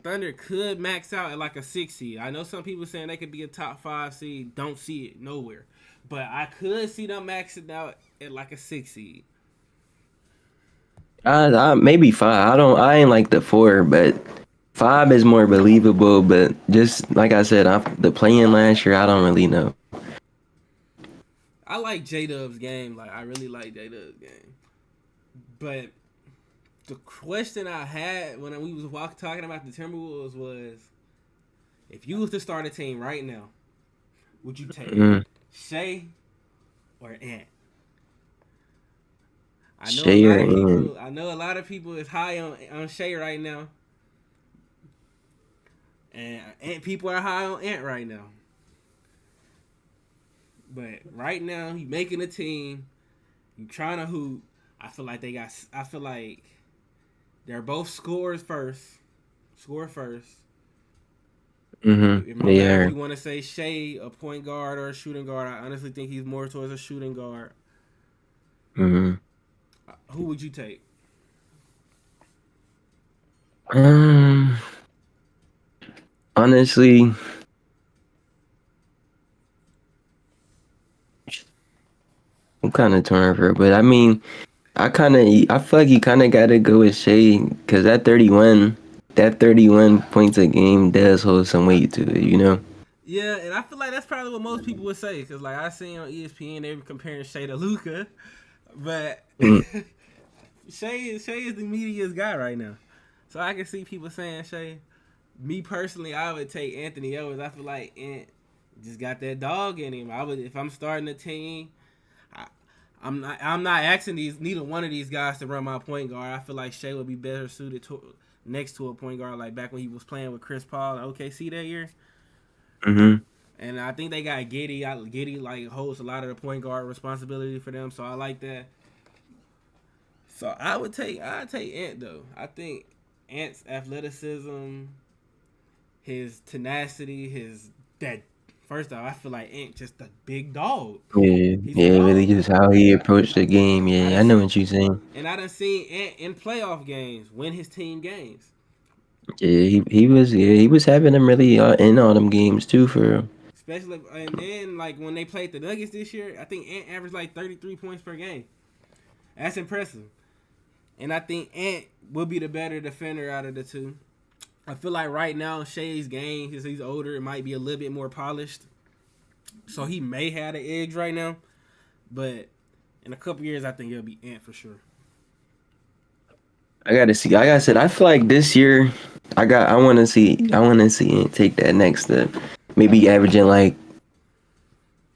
Thunder could max out at like a 6 seed. I know some people saying they could be a top 5 seed. Don't see it nowhere, but I could see them maxing out at like a 6 seed. I maybe five. I ain't like the four, but five is more believable. But just like I said, the playing last year, I don't really know. I like J Dub's game. Like I really like J Dub's game. But the question I had when we was talking about the Timberwolves was, if you was to start a team right now, would you take Mm, Shea or Ant? I know a Shea lot or of Ant. people. I know a lot of people is high on Shea right now, and people are high on Ant right now. But right now, you making a team. You trying to hoop. I feel like they got. I feel like they're both scorers first. Score first. It don't matter if Yeah. you want to say Shea a point guard or a shooting guard. I honestly think he's more towards a shooting guard. Mm-hmm. Who would you take? Um. Honestly, I'm kind of torn for it, but I mean, I feel like you kind of got to go with Shea because that 31 points a game does hold some weight to it, you know? Yeah, and I feel like that's probably what most people would say because, like, I seen on ESPN they were comparing Shea to Luca, but Mm, Shea is the media's guy right now, so I can see people saying Shea. Me personally, I would take Anthony Edwards. I feel like Ant just got that dog in him. I would if I'm starting a team. I, I'm not asking neither one of these guys to run my point guard. I feel like Shea would be better suited next to a point guard like back when he was playing with Chris Paul at OKC that year. mm-hmm. And I think they got Giddy. Giddy like holds a lot of the point guard responsibility for them, so I like that. So I'd take Ant though. I think Ant's athleticism, his tenacity, his that first off, I feel like Ant just a big dog. Yeah, He's a yeah, really dog. just how he approached the game. I Yeah, done I know see, what you're saying. and I done seen Ant in playoff games win his team games. Yeah, he was having them really in all them games too for real. Especially and then like when they played the Nuggets this year, I think Ant averaged like 33 points per game. That's impressive. And I think Ant will be the better defender out of the two. I feel like right now Shea's game, because he's older, it might be a little bit more polished. So he may have the edge right now. But in a couple years, I think it'll be Ant for sure. I gotta see. Like I said, I feel like this year, I want to see him take that next step. Maybe averaging like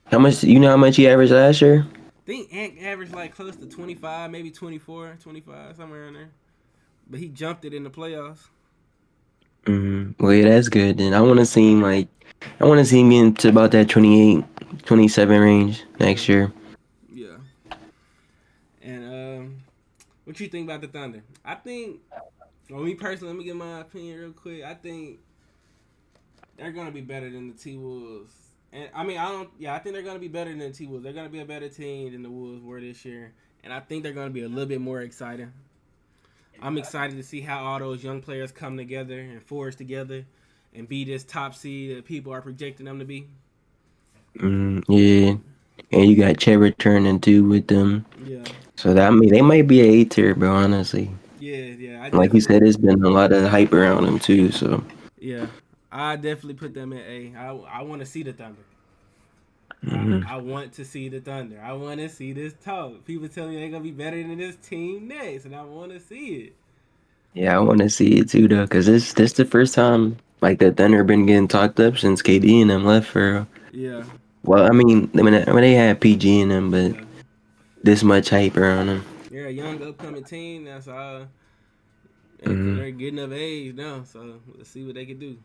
how much? You know how much he averaged last year? I think Ant averaged like close to 25, maybe 24, 25, somewhere in there. But he jumped it in the playoffs. Well, yeah, that's good. Then I want to see him get to about that 28, 27 range Yeah, next year. yeah. And what you think about the Thunder? I think, well, me personally, let me get my opinion real quick. I think they're gonna be better than the T Wolves. And I mean, I don't. Yeah, I think they're gonna be better than the T Wolves. They're gonna be a better team than the Wolves were this year, and I think they're gonna be a little bit more exciting. I'm excited to see how all those young players come together and forge together and be this top seed that people are projecting them to be. Yeah, and you got Chet returning too with them. Yeah, So that I mean they might be a A tier, bro. Honestly, yeah. I like you definitely, said, there's been a lot of hype around them too. So yeah, I definitely put them in A. I want to see the Thunder. Hmm. I want to see the Thunder. I want to see this talk. People tell me they're gonna be better than this team next, and I want to see it. Yeah, I want to see it too though, cause this the first time like the Thunder been getting talked up since KD and them left for. Yeah, Well, I mean, when they had PG in them, but yeah. this much hype around them. They're a young upcoming team. That's all. Hmm. They're getting of age now, so let's see what they can do.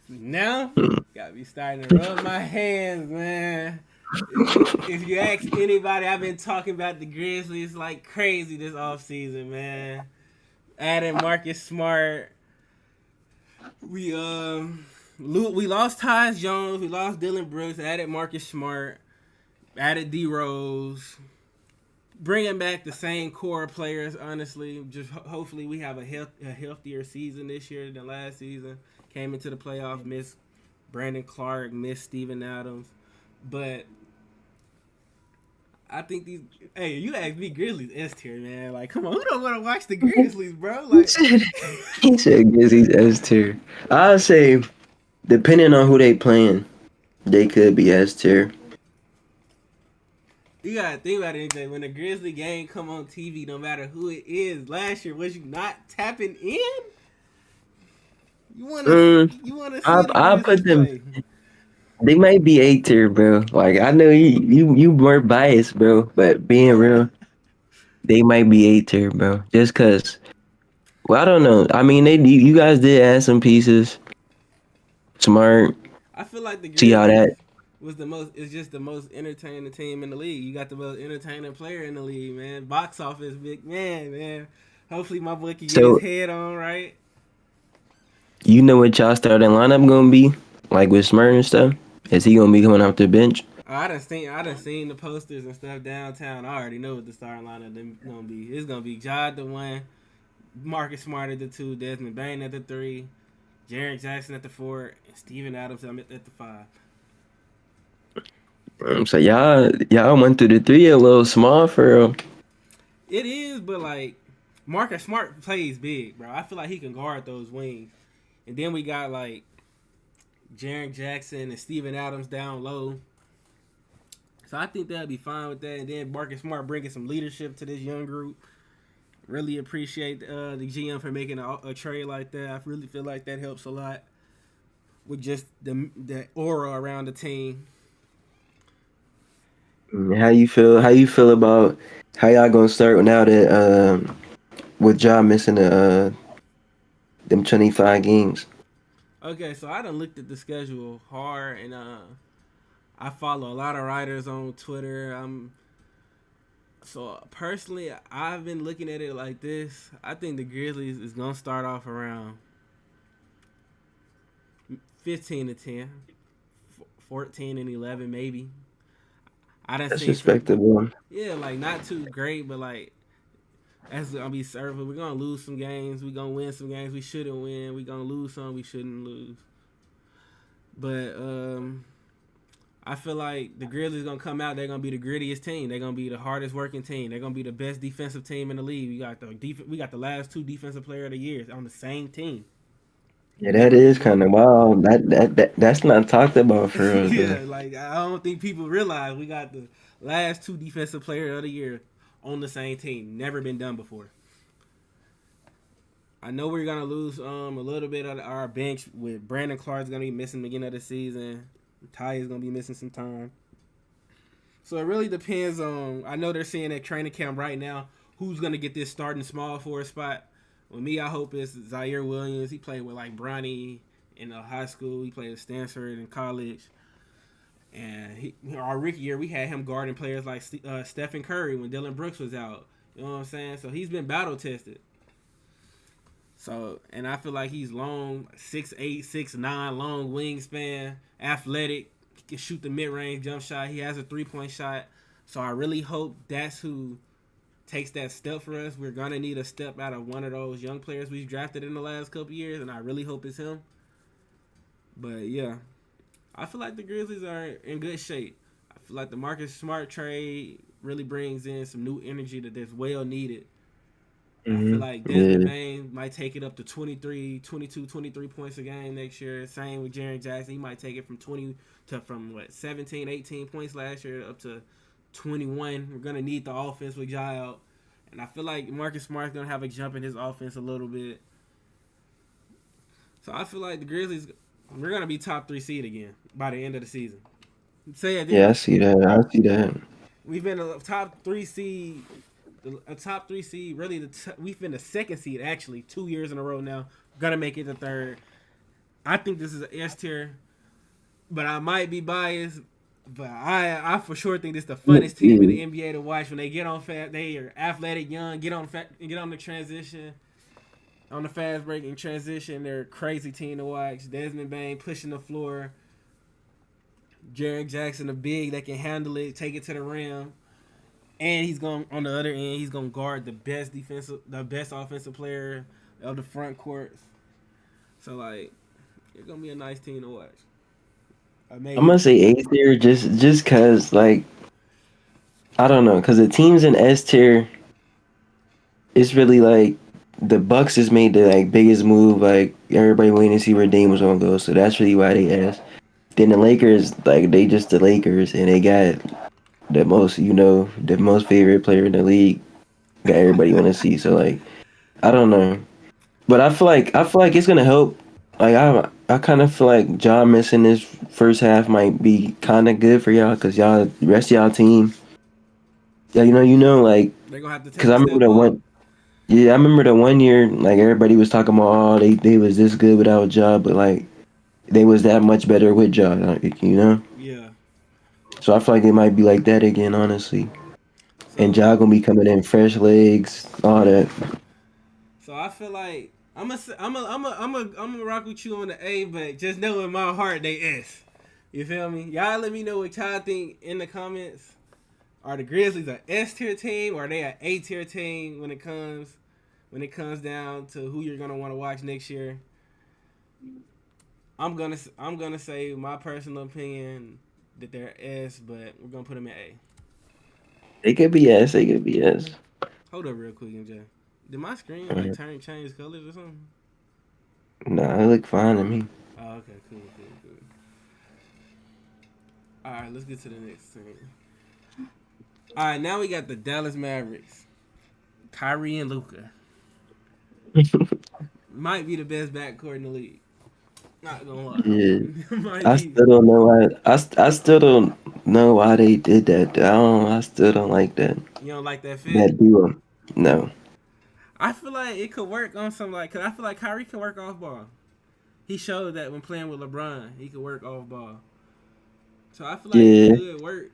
Now, got me starting to rub my hands, man. If you ask anybody, I've been talking about the Grizzlies like crazy this offseason, man. Adding Marcus Smart. We lost Tyus Jones, we lost Dylan Brooks, added Marcus Smart, added D Rose. Bringing back the same core players, honestly. Just hopefully we have a healthier season this year than last season. Came into the playoffs, missed Brandon Clark, missed Steven Adams, but I think these. Hey, you asked me Grizzlies S tier, man. Like, come on, who don't want to watch the Grizzlies, bro? He Like, said he said Grizzlies S tier. I'll say depending on who they playing, they could be S tier. you gotta think about it. AJ. When the Grizzly game come on TV, no matter who it is, last year was you not tapping in? You wanna Mm, you wanna see the I'll Grizzlies put them. play? They might be A tier, bro. Like I know you more biased, bro. But being real, they might be A tier, bro. Just cause. Well, I don't know. I mean, you guys did add some pieces. Smart. I feel like the See how that. Grizzlies was the most. Is just the most entertaining team in the league. You got the most entertaining player in the league, man. Box office, big man, man. Hopefully, my boy can get his So head on right. you know what y'all starting lineup gonna be? Like with Smart and stuff. Is he gonna be coming off the bench? I done seen the posters and stuff downtown. I already know what the starting lineup is gonna be. It's gonna be Ja the one, Marcus Smart at the two, Desmond Bain at the three, Jaren Jackson at the four, and Steven Adams at the five. So y'all went through the three a little small for real. It is, but like Marcus Smart plays big, bro. I feel like he can guard those wings. And then we got like Jaren Jackson and Steven Adams down low. So I think they'll be fine with that. And then Marcus Smart bringing some leadership to this young group. Really appreciate the GM for making a trade like that. I really feel like that helps a lot with just the aura around the team. How you feel? How you feel about how y'all gonna start now that with Ja missing them 25 games? Okay, so I done looked at the schedule hard, and I follow a lot of writers on Twitter. So personally, I've been looking at it like this. I think the Grizzlies is gonna start off around 15-10, 14-11 maybe. I done That's seen some, respectable. yeah, like not too great, but like that's gonna be serving. We're gonna lose some games. We're gonna win some games we shouldn't win. We're gonna lose some we shouldn't lose. But I feel like the Grizzlies gonna come out. They're gonna be the grittiest team. They're gonna be the hardest working team. They're gonna be the best defensive team in the league. We got the last two defensive player of the years on the same team. Yeah, that Never been is kind done of before. wild. That's not talked about for real though. Yeah, like I don't think people realize we got the last two defensive player of the year on the same team. Never been done before. I know we're gonna lose a little bit of our bench with Brandon Clark's gonna be missing the beginning of the season. Ty is gonna be missing some time. So it really depends on. I know they're seeing at training camp right now who's gonna get this starting small forward spot. With me, I hope it's Zaire Williams. He played with like Bronny in high school. He played at Stanford in college. And our rookie year, we had him guarding players like Stephen Curry when Dylan Brooks was out. You know what I'm saying? So he's been battle tested. So, and I feel like he's long, 6'8", 6'9", long wingspan, athletic, he can shoot the mid-range jump shot. He has a three-point shot. So I really hope that's who takes that step for us. We're going to need a step out of one of those young players we've drafted in the last couple years, and I really hope it's him. But, yeah, I feel like the Grizzlies are in good shape. I feel like the Marcus Smart trade really brings in some new energy that's well needed. I feel like Desmond Yeah. Bain might take it up to 23, 22, 23 points a game next year. Same with Jaren Jackson. He might take it from 20 to from what 17, 18 points last year up to 21. We're gonna need the offense with Jai out, and I feel like Marcus Smart's gonna have a jump in his offense a little bit. So I feel like the Grizzlies, we're gonna be top three seed again by the end of the season. Say it. Yeah, I see that. I see that. We've been a top three seed, a top three seed. Really, we've been the second seed actually 2 years in a row now. Gonna make it the third. I think this is an S tier, but I might be biased. But I for sure think this is the funnest team in Yeah. the NBA to watch when they get on fast. They are athletic, young, get on the transition, on the fast break and transition. They're a crazy team to watch. Desmond Bain pushing the floor. Jaren Jackson, a big that can handle it, take it to the rim. And he's going on the other end. He's going to guard the best offensive player of the front courts. So like, it's gonna be a nice team to watch. I'm gonna Amazing. say A tier just cause like I don't know, cause the teams in S tier, it's really like the Bucks just made the like biggest move. Like everybody waiting to see where Dame was gonna go, so that's really why they S. Then the Lakers, like they just the Lakers, and they got the most favorite player in the league. Got everybody want to see. So like, I don't know, but I feel like it's gonna help. Like I kind of feel like John missing this first half might be kind of good for y'all because y'all the rest of y'all team. Yeah, like They're gonna have to because take I a remember step the up. one. Yeah, I remember the one year like everybody was talking about they was this good without Ja, but like they was that much better with Ja. Like. Yeah. So I feel like it might be like that again, honestly. And So Ja gonna be coming in fresh legs, all that. so I feel like I'm a rock with you on the A, but just know in my heart they S. You feel me? Y'all let me know what y'all think in the comments. Are the Grizzlies a S tier team or are they a A tier team when it comes down to who you're gonna want to watch next year? I'm gonna say my personal opinion that they're S, but we're gonna put them in A. They could be yes, they could be yes. Hold up, real quick, MJ. Did my screen like Uh, change colors or something? Nah, it look fine to me. Oh, okay, cool, cool, cool. All right, let's get to the next thing. All right, now we got the Dallas Mavericks. Kyrie and Luca might be the best backcourt in the league. Not gonna lie, Yeah, might I be. still don't know why. I still don't know why they did that. I don't. I still don't like that. You don't like that fit? That duo. No. I feel like it could work on some like, cause I feel like Kyrie can work off ball. He showed that when playing with LeBron, he could work off ball. So I feel like it Yeah. could work.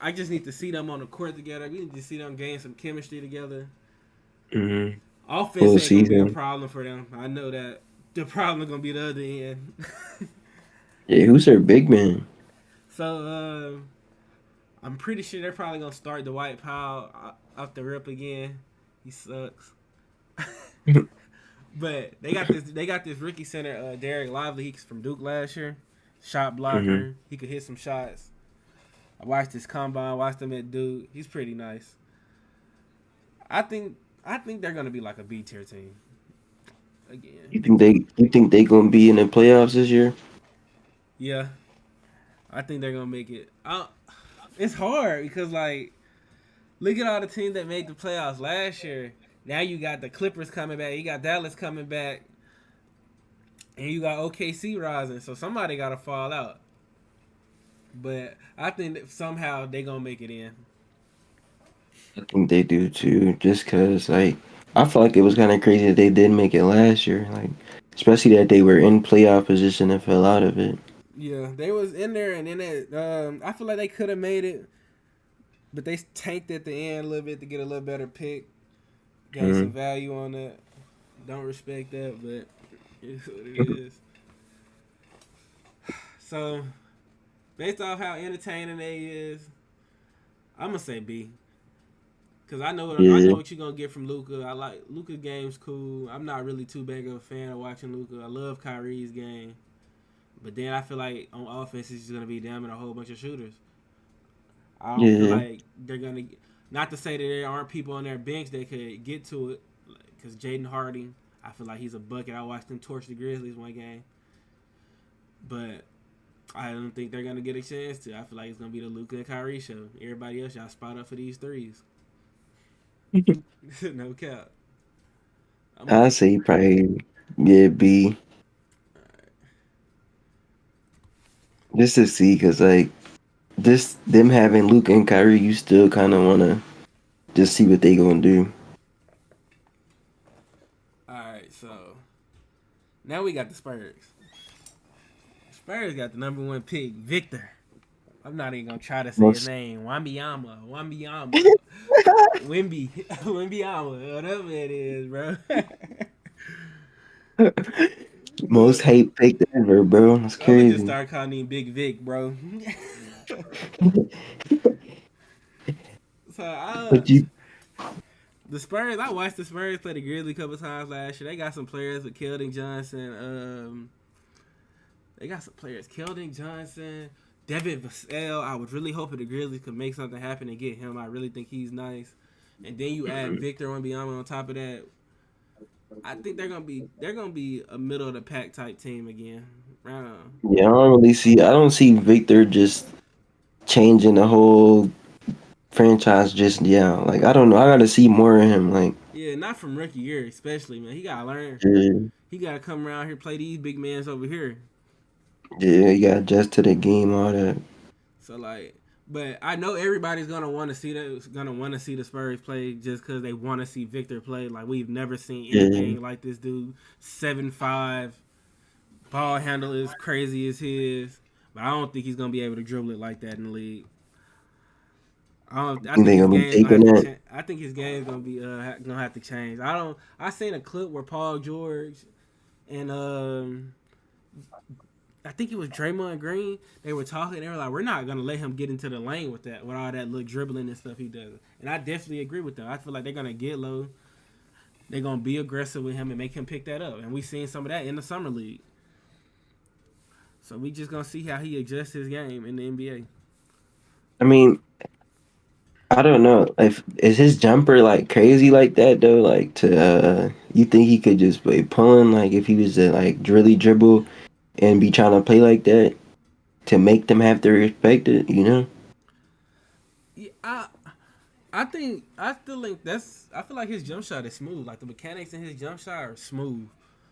I just need to see them on the court together. We need to see them gain some chemistry together. Hmm. Offense Full ain't gonna be a season. problem for them. I know that. The problem gonna be the other end. Yeah. Who's their big man? So I'm pretty sure they're probably gonna start Dwight Powell off the rip again. He sucks. But they got this rookie center, Derek Lively. He's from Duke last year. Shot Hmm. blocker. He could hit some shots. I watched his combine. Watched him at Duke. He's pretty nice. I think I think they're gonna be like a B tier team again. You think they gonna be in the playoffs this year? Yeah, I think they're gonna make it. It's hard because like look at all the teams that made the playoffs last year. Now you got the Clippers coming back. You got Dallas coming back, and you got OKC rising. So somebody got to fall out. But I think that somehow they gonna make it in. I think they do too. Just cause like I feel like it was kind of crazy that they did make it last year. Like especially that they were in playoff position and fell out of it. Yeah, they was in there, and then I feel like they could have made it, but they tanked at the end a little bit to get a little better pick, gain some Hmm. value on that. Don't respect that, but it's what it is. So based off how entertaining they is, I'm gonna say B. Cause I Yeah. know what you're gonna get from Luca. I like Luca game's cool. I'm not really too big of a fan of watching Luca. I love Kyrie's game, but then I feel like on offense it's just gonna be them and a whole bunch of shooters. I don't feel Yeah. like they're gonna. Not to say that there aren't people on their bench that could get to it, because Jaden Hardy, I feel like he's a bucket. I watched him torch the Grizzlies one game, but I don't think they're gonna get a chance to. I feel like it's gonna be the Luka and Kyrie show. Everybody else, y'all spot up for these threes. No cap. I'm gonna I let. say probably yeah B just to see because like this them having Luke and Kyrie, you still kind of wanna just see what they gonna do. All right, so now we got the Spurs. Spurs got the number one pick, Victor. I'm not even gonna try to say his Most name. Wambiama, Wimby, Wimbiama, whatever it is, bro. most But hate pick ever, bro. That's I'm gonna just crazy. start calling him Big Vic, bro. So But you, the Spurs, I watched the Spurs play the Grizzlies a couple times last year. They got some players with Keldon Johnson. They got some players, Keldon Johnson, Devin Vassell. I was really hoping the Grizzlies could make something happen and get him. I really think he's nice. And then you add Victor Wembanyama on top of that. I think they're gonna be a middle of the pack type team again. yeah, I don't really see. I don't see Victor just changing the whole franchise just yeah. Like I don't know. I gotta see more of him. Like Yeah, not from rookie year, especially man. He gotta learn. yeah, He gotta come around here play these big mans over here. yeah, you gotta adjust to the game, all that. So like, but I know everybody's gonna want to see that. Gonna want to see the Spurs play just because they want to see Victor play. Like we've never seen Yeah, anything like this dude. 7'5", ball handle is crazy as his, but I don't think he's gonna be able to dribble it like that in the league. I don't. I think think they his gonna be game's gonna taking have to that. change. I think his game's gonna be gonna have to change. I don't. I seen a clip where Paul George and I think it was Draymond Green. They were talking. They were like, "We're not gonna let him get into the lane with that, with all that little dribbling and stuff he does." And I definitely agree with them. I feel like they're gonna get low. They're gonna be aggressive with him and make him pick that up. And we seen some of that in the summer league. So we just gonna see how he adjusts his game in the NBA. I mean, I don't know if is his jumper like crazy like that though. Like to you think he could just be pulling like if he was to like really dribble and be trying to play like that to make them have to respect it, you know? Yeah, I think I still think that's. I feel like his jump shot is smooth. Like the mechanics in his jump shot are smooth.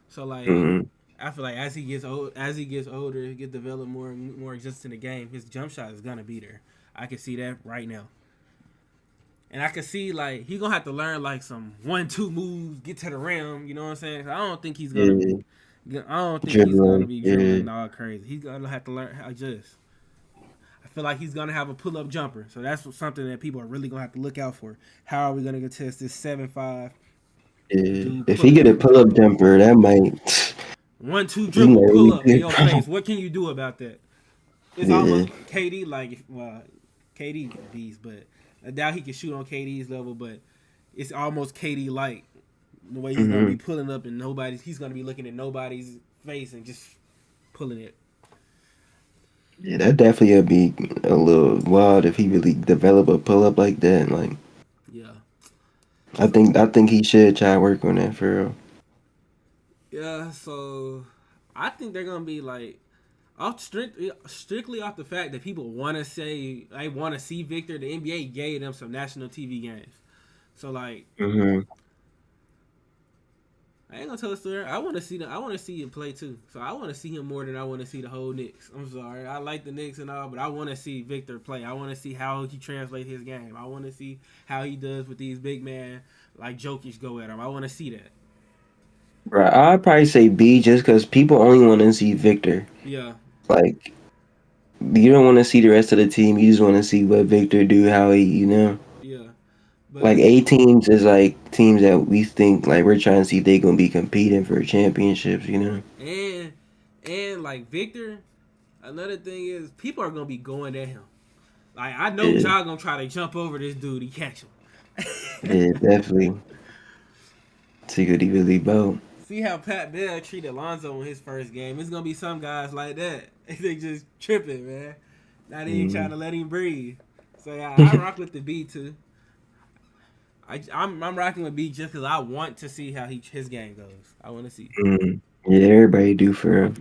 So like, Mm-hmm. I feel like as he gets older, get developed more just in the game, his jump shot is gonna be there. I can see that right now, and I can see like he gonna have to learn like some 1-2 moves, get to the rim. You know what I'm saying? I don't think he's gonna Yeah, be. I don't think he's gonna dribbling. be Yeah, dribbling all crazy. He's gonna have to learn how to adjust. I feel like he's gonna have a pull up jumper, so that's something that people are really gonna have to look out for. How are we gonna get test this 7'5" yeah. dude If he pulling get up a from the pull up post? jumper, that might 1-2 he might dribble, pull really up in be a your face. problem. What can you do about that? It's Yeah. almost KD like well, KD a beast, but I doubt he can shoot on KD's level. But it's almost KD like the way he's gonna Mm-hmm. be pulling up and he's gonna be looking at nobody's face and just pulling it. Yeah, that definitely would be a little wild if he really develop a pull up like that. Like Yeah. I So think I think he should try to work on that for real. yeah, so I think they're gonna be like strictly off the fact that people want to say I want to see Victor. The NBA gave them some national TV games, so like Mm-hmm. I ain't gonna tell a story. I want to see I want to see him play too. So I want to see him more than I want to see the whole Knicks. I'm sorry, I like the Knicks and all, but I want to see Victor play. I want to see how he translates his game. I want to see how he does with these big man like Jokic go at him. I want to see that. Right, I'd probably say B just because people only want to see Victor. Yeah, Like you don't want to see the rest of the team. You just want to see what Victor do, how he, yeah, like but A teams is like teams that we think like we're trying to see if they gonna be competing for championships. and like Victor. Another thing is people are gonna be going at him. Like I know Yeah, Ja gonna try to jump over this dude to catch him. yeah, definitely. See what he really about. See how Pat Bell treated Lonzo in his first game. It's gonna be some guys like that. They just tripping, man. Not even trying Mm. to let him breathe. So yeah, I rock with the B too. I'm rocking with B just because I want to see how his game goes. I want to see. Mm. Yeah, everybody do for real.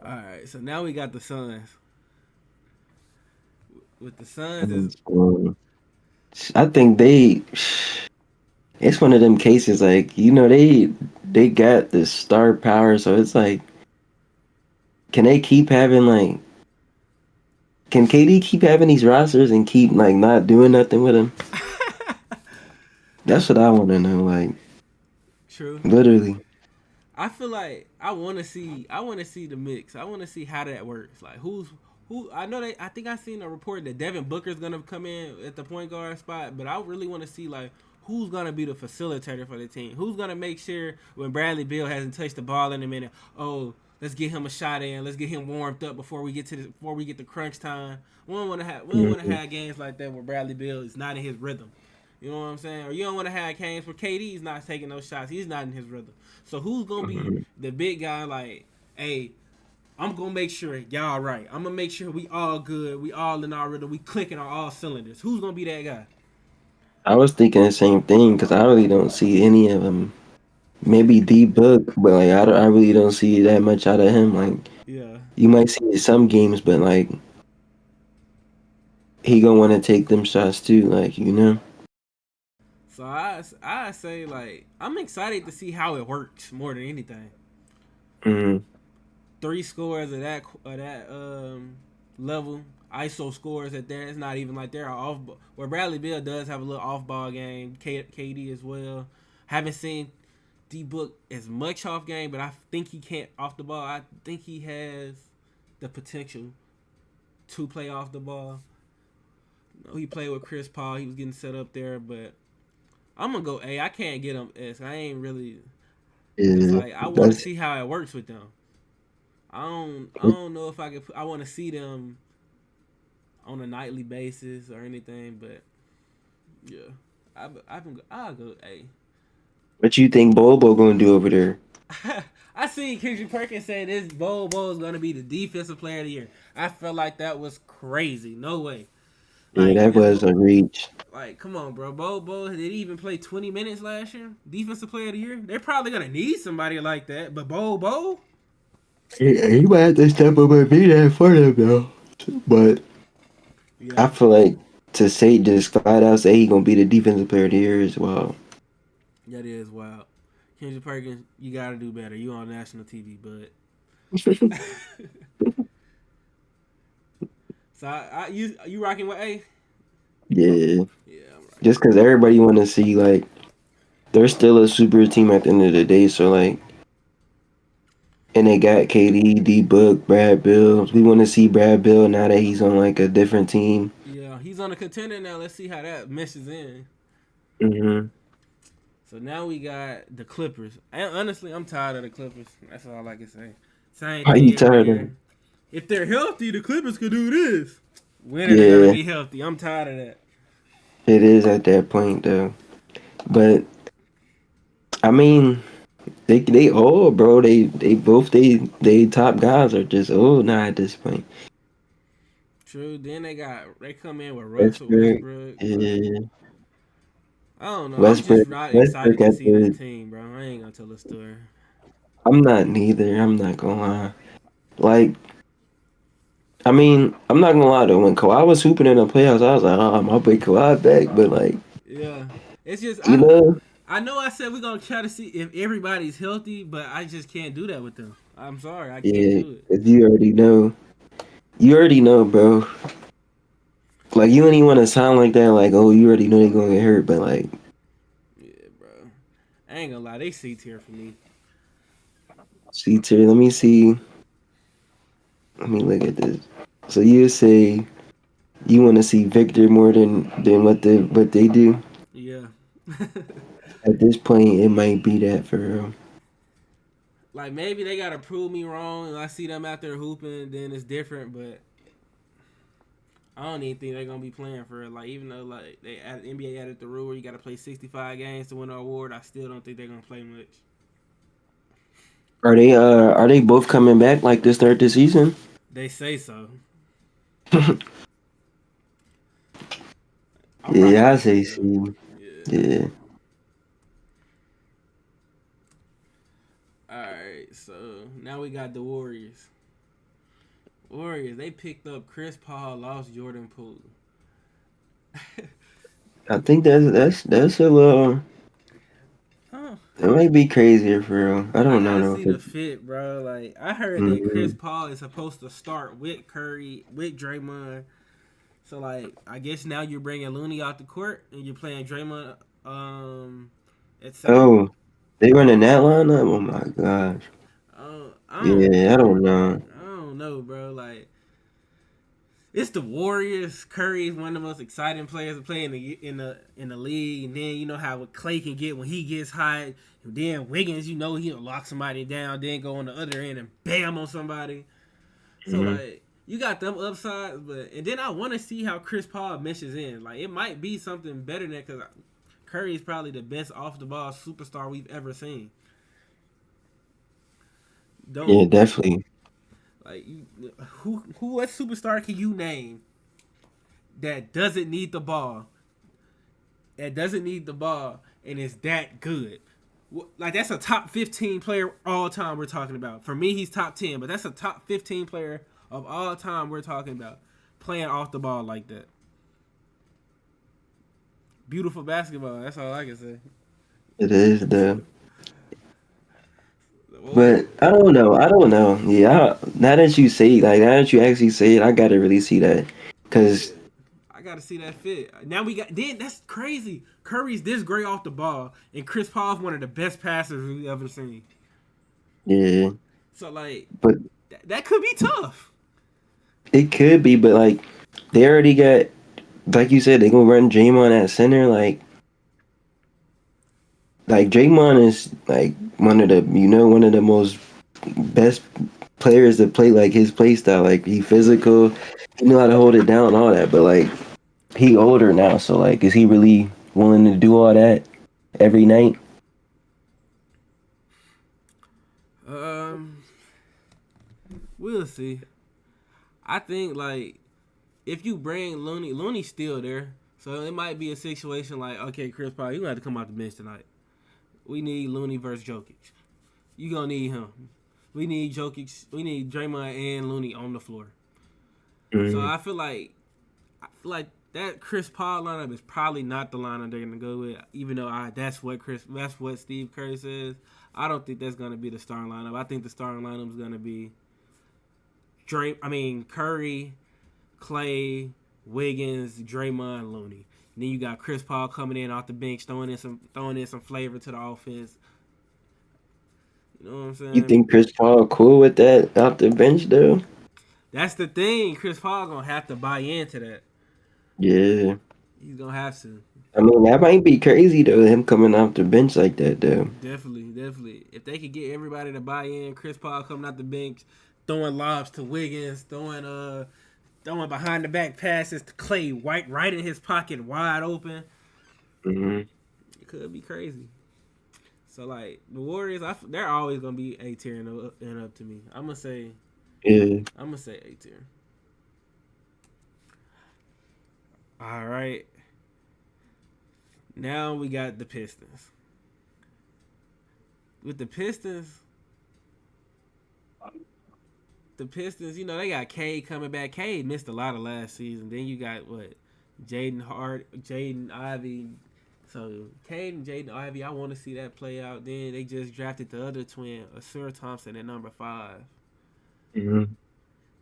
All right, so now we got the Suns. With the Suns is Um, I think they. It's one of them cases like they got this star power, so it's like, can they keep having like, can KD keep having these rosters and keep like not doing nothing with them? That's what I want to know. Like true. literally. I feel like I want to see the mix. I want to see how that works. Like who I know I think I seen a report that Devin Booker's going to come in at the point guard spot, but I really want to see like who's going to be the facilitator for the team. Who's going to make sure when Bradley Beal hasn't touched the ball in a minute, oh, let's get him a shot in. Let's get him warmed up before we get to crunch time. We don't want to Mhm. have games like that where Bradley Beal is not in his rhythm. You know what I'm saying? Or you don't want to have games where KD's not taking those shots. He's not in his rhythm. So who's gonna be Mhm. the big guy? Like, hey, I'm gonna make sure y'all right. I'm gonna make sure we all good. We all in our rhythm. We clicking on all cylinders. Who's gonna be that guy? I was thinking the same thing because I really don't see any of them. Maybe D Book, but like I really don't see that much out of him. Like Yeah. you might see some games, but like he gonna want to take them shots too. Like So I say like I'm excited to see how it works more than anything. Mm, Three scores of that level. ISO scores at there. It's not even like they're off. Where Bradley Bill does have a little off ball game. KD as well. Haven't seen D Book as much off game, but I think he can't off the ball. I think he has the potential to play off the ball. He played with Chris Paul. He was getting set up there, but I'm gonna go A. I can't get him S. I ain't really, cause yeah, like I want to that's see how it works with them. I don't know if I could. I want to see them on a nightly basis or anything, but yeah, I'll go A. what you think Bobo gonna do over there. I seen Kendrick Perkins say this Bo is gonna be the defensive player of the year. I felt like that was crazy. No way. Yeah, Like that this, was a reach. like come on, bro. Bo did he even play 20 minutes last year? Defensive player of the year. They're probably gonna need somebody like that, but Bo, He might have to step up and be there for them though. But I yeah, feel like to say just flat out say he gonna be the defensive player of the year as well. that is wild. Kendrick Perkins, you gotta do better. You on national TV, but so you rocking with A? Yeah, Yeah, I'm rocking just with because everybody want to see like they're still a super team at the end of the day. So like, and they got KD, D Book, Brad Bill. We want to see Brad Bill now that he's on like a different team. Yeah, he's on a contender now. Let's see how that meshes in. Hmm. So now we got the Clippers. And honestly, I'm tired of the Clippers. That's all I can say. Same Are thing you every tired of it? year. If they're healthy, the Clippers could do this. When are they gonna Yeah, be healthy? I'm tired of that. it is at that point though. But I mean, they old, bro. They both they top guys are just old now at this point. True. Then they come in with Russell Westbrook, Westbrook. Like yeah, I don't know. I'm Westbrook, just not excited Westbrook to at see this the. team, bro. I ain't gonna tell a story. I'm not neither. I'm not gonna lie. Like, I mean, I'm not gonna lie though. When Kawhi was hooping in the playoffs, I was like, oh, my boy Kawhi back. But like, Yeah. It's just you know, I know I said we're gonna try to see if everybody's healthy, but I just can't do that with them. I'm sorry, I can't yeah, do it. 'cause you already know, bro. Like, you don't even want to sound like that. Like, oh, you already know they're gonna get hurt. But like, Yeah, bro. I ain't gonna lie, they C tier for me. see, Terry, let me see. Let me look at this. So you say you want to see Victor more than what they do. Yeah. At this point, it might be that for real. Like maybe they gotta prove me wrong and I see them out there hooping, then it's different, but I don't even think they're gonna be playing for it. Like even though like NBA added the rule where you gotta play 65 games to win an award, I still don't think they're gonna play much. Are they both coming back like to start the season? They say so. I'm rocking Yeah, I with C say though. C. Yeah. Yeah. All right. So now we got the Warriors. Warriors. They picked up Chris Paul, lost Jordan Poole. I think that's a little. Huh. It might be crazier for real. I I don't know gotta though. see the fit, bro. Like I heard that Chris Mm-hmm. Paul is supposed to start with Curry, with Draymond. So like, I guess now you're bringing Looney out the court and you're playing Draymond at center. Oh, they running that lineup? Oh my gosh. I don't, Yeah, I don't know. I don't know, bro. Like it's the Warriors. Curry is one of the most exciting players to play in the league. And then you know how what Clay can get when he gets hot. And then Wiggins, you know he'll lock somebody down, then go on the other end and bam on somebody. So Mm-hmm. like you got them upsides, but and then I want to see how Chris Paul meshes in. Like it might be something better than because Curry is probably the best off the ball superstar we've ever seen. Yeah, Don't definitely. like who what superstar can you name that doesn't need the ball? That doesn't need the ball and is that good. Like that's a top 15 player all time we're talking about. For me, he's top 10, but that's a top 15 player of all time we're talking about playing off the ball like that. Beautiful basketball. That's all I can say. It is though. The Warriors. But I don't know. I don't know. Yeah, now that you say like now that you actually say it, I gotta really see that. Yeah. Cause I gotta see that fit. Now we got then that's crazy. Curry's this great off the ball, and Chris Paul's one of the best passers we've ever seen. yeah, So like but that could be tough. it could be. But like they already got like you said, they gonna run Draymond at center. Like Draymond is like one of the one of the most best players to play like his play style. Like he Mm-hmm. physical, he know how to hold it down, and all that. But like he older now, so like is he really willing to do all that every night? Um, we'll see. I think like if you bring Looney, Looney's still there, so it might be a situation like okay, Chris Paul, you gonna have to come off the bench tonight. We need Looney versus Jokic. You gonna need him. We need Jokic. We need Draymond and Looney on the floor. So Mm, I feel like that Chris Paul lineup is probably not the lineup they're gonna go with. Even though that's what Steve Kerr says. I don't think that's gonna be the starting lineup. I think the starting lineup is gonna be Curry, Clay, Wiggins, Draymond, Looney. And then you got Chris Paul coming in off the bench, throwing in some flavor to the offense. You know what I'm you saying? think Chris Paul cool with that off the bench though? That's the thing. Chris Paul gonna have to buy into that. Yeah. He's gonna have to. I mean, that might be crazy though, him coming off the bench like that though. Definitely, definitely. If they could get everybody to buy in, Chris Paul coming out the bench, throwing lobs to Wiggins, throwing behind the back passes to Clay, right in his pocket, wide open. Hmm. It could be crazy. So like the Warriors, they're always gonna be A tier and up to me. Yeah. I'm gonna say A tier. All right. Now we got the Pistons. With the Pistons, they got Cade coming back. Cade missed a lot of last season. Then you got what? Jaden Ivey. So Cade and Jaden Ivey, I want to see that play out. Then they just drafted the other twin, Asur Thompson at number 5. Hmm.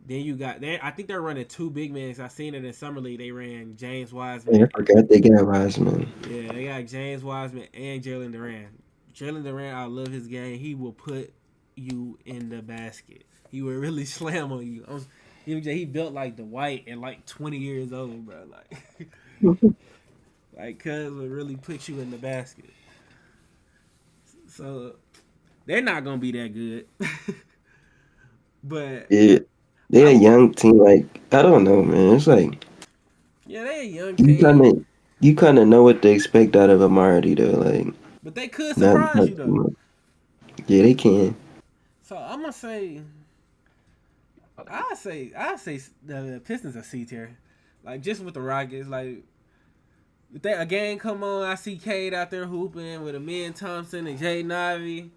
Then you got there. I think they're running two big men. I seen it in summer league. They ran James Yeah, Wiseman. I forgot they got Wiseman. Yeah, they got James Wiseman and Jalen Durant. Jalen Durant, I love his game. He will put you in the basket. He will really slam on you. He built like the white and like 20 years old, bro. Like, like Cuz will really put you in the basket. So they're not gonna be that good, but Yeah, they're I a would. young team. Like I don't know, man. It's like Yeah, they're a young you kind team, of you kind of know what to expect out of them already, though. Like but they could surprise not you too though. much. Yeah, they can. So I'm gonna say I say the Pistons are C tier, like just with the Rockets. Like If that a game come on, I see Cade out there hooping with Amin Thompson and Jay Ivey.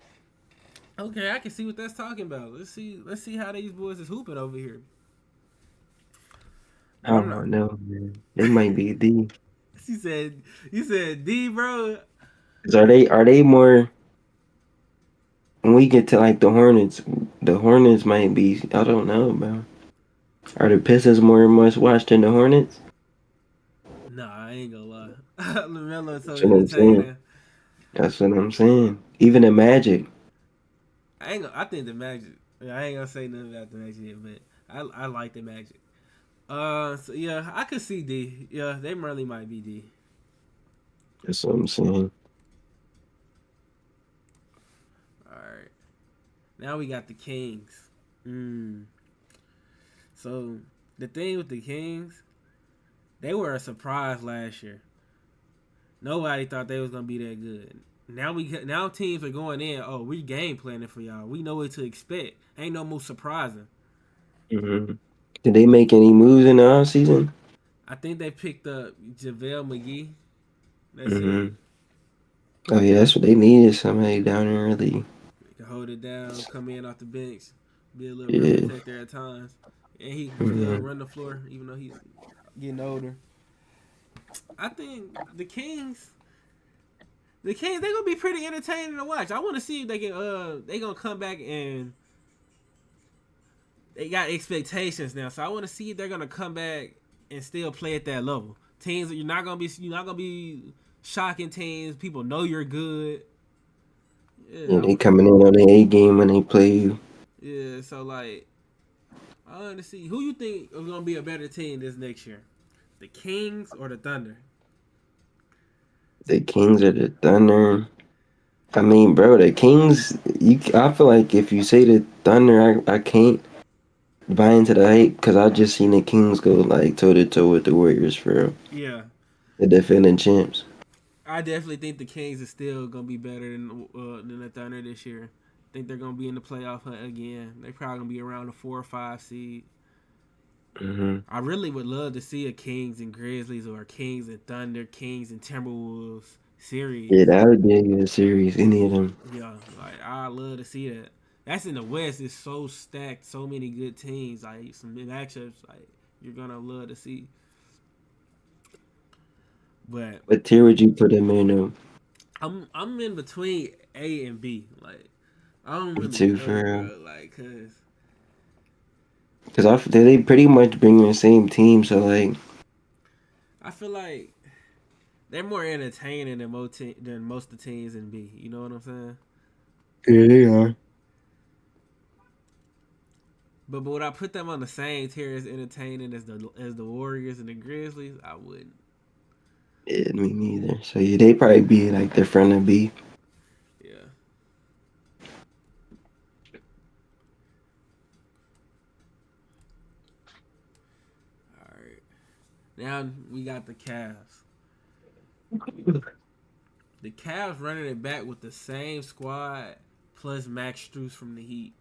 Okay, I can see what that's talking about. Let's see how these boys is hooping over here. I But I'm not. don't know, man. They might be D. She said, "You said D, bro." 'Cause are they more when we get to like the Hornets might be I don't know, bro. Are the Pistons more must watch than the Hornets? Nah, I ain't gonna lie. Lamelo's so That's what I'm saying. entertaining. That's what I'm saying. Even the Magic. I ain't. I think the Magic. I ain't gonna say nothing about the Magic yet, but I like the Magic. So yeah, I could see D. Yeah, they really might be D. That's what I'm saying. All right. Now we got the Kings. Mm. So the thing with the Kings, they were a surprise last year. Nobody thought they was gonna be that good. Now teams are going in. Oh, we game planning for y'all. We know what to expect. Ain't no more surprising. Hmm. Did they make any moves in the offseason? I think they picked up JaVale McGee. That's it. Hmm. Oh yeah, that's what they needed. Somebody down there early. They can hold it down, come in off the bench, be a little rim Yeah. protector at times, and he can still Hmm. run the floor even though he's getting older. I think the Kings, they gonna be pretty entertaining to watch. I want to see if they gonna come back and they got expectations now. So I want to see if they're gonna come back and still play at that level. Teams you're not gonna be shocking teams. People know you're good. Yeah, Yeah, they coming in on the A game when they play you. yeah. So like, I want to see who you think is gonna be a better team this next year, the Kings or the Thunder. The Kings or the Thunder. I mean, bro, the Kings. I feel like if you say the Thunder, I can't buy into the hype because I just seen the Kings go like toe to toe with the Warriors for real. Yeah, The defending champs. I definitely think the Kings is still gonna be better than the Thunder this year. I think they're gonna be in the playoff hunt again. They probably gonna be around the 4 or 5 seed. Hmm. I really would love to see a Kings and Grizzlies or a Kings and Thunder, Kings and Timberwolves Yeah, series. that would be a good series. Any of them. Yeah, like I love to see that. That's in the West. It's so stacked, so many good teams. Like some matchups, like you're gonna love to see. But What tier would you put them in? I'm in between A and B. Like I don't Me really too, know, for real. bro. Like, cause Because they pretty much bring the same team, so like, I feel like they're more entertaining than most of the teams in B. You know what I'm saying? yeah, they are. But would I put them on the same tier as entertaining as the Warriors and the Grizzlies? I wouldn't. Yeah, me neither. So yeah, they probably be like the front of B. Yeah. All right. Now we got the Cavs. The Cavs running it back with the same squad plus Max Struess from the Heat.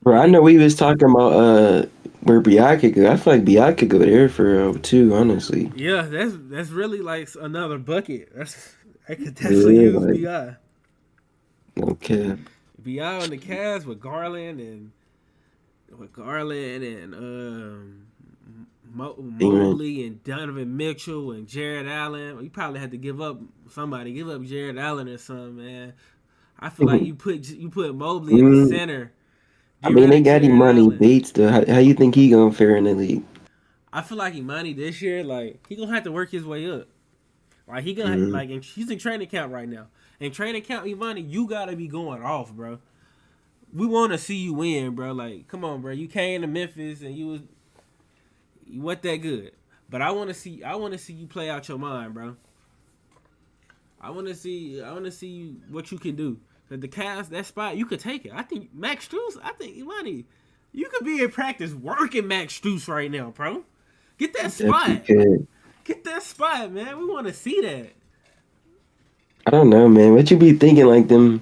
Bro, And I know we was talking about where Biak could go. I feel like Biak could go there for real too, honestly. yeah, that's really like another bucket. I could definitely Yeah, use like okay. Bi on the Cavs with Garland and Demon. Mobley and Donovan Mitchell and Jared Allen. You probably had to give up somebody. Give up Jared Allen or something, man. I feel like you put Mobley at the Mm, center. I Get mean, rid they of got Jared Imani Allen. Bates though. How you think he gonna fare in the league? I feel like Imani this year, like he gonna have to work his way up. Like he gonna Mm, like he's in training camp right now. In training camp, Imani, you gotta be going off, bro. We want to see you win, bro. Like, come on, bro. You came to Memphis and you weren't that good. But I want to see you play out your mind, bro. I want to see what you can do. Cause the Cavs, that spot, you could take it. I think Max Struess, I think Imani, you could be in practice working Max Struess right now, bro. Get that definitely spot. could. Get that spot, man. We want to see that. I don't know, man. What you be thinking like them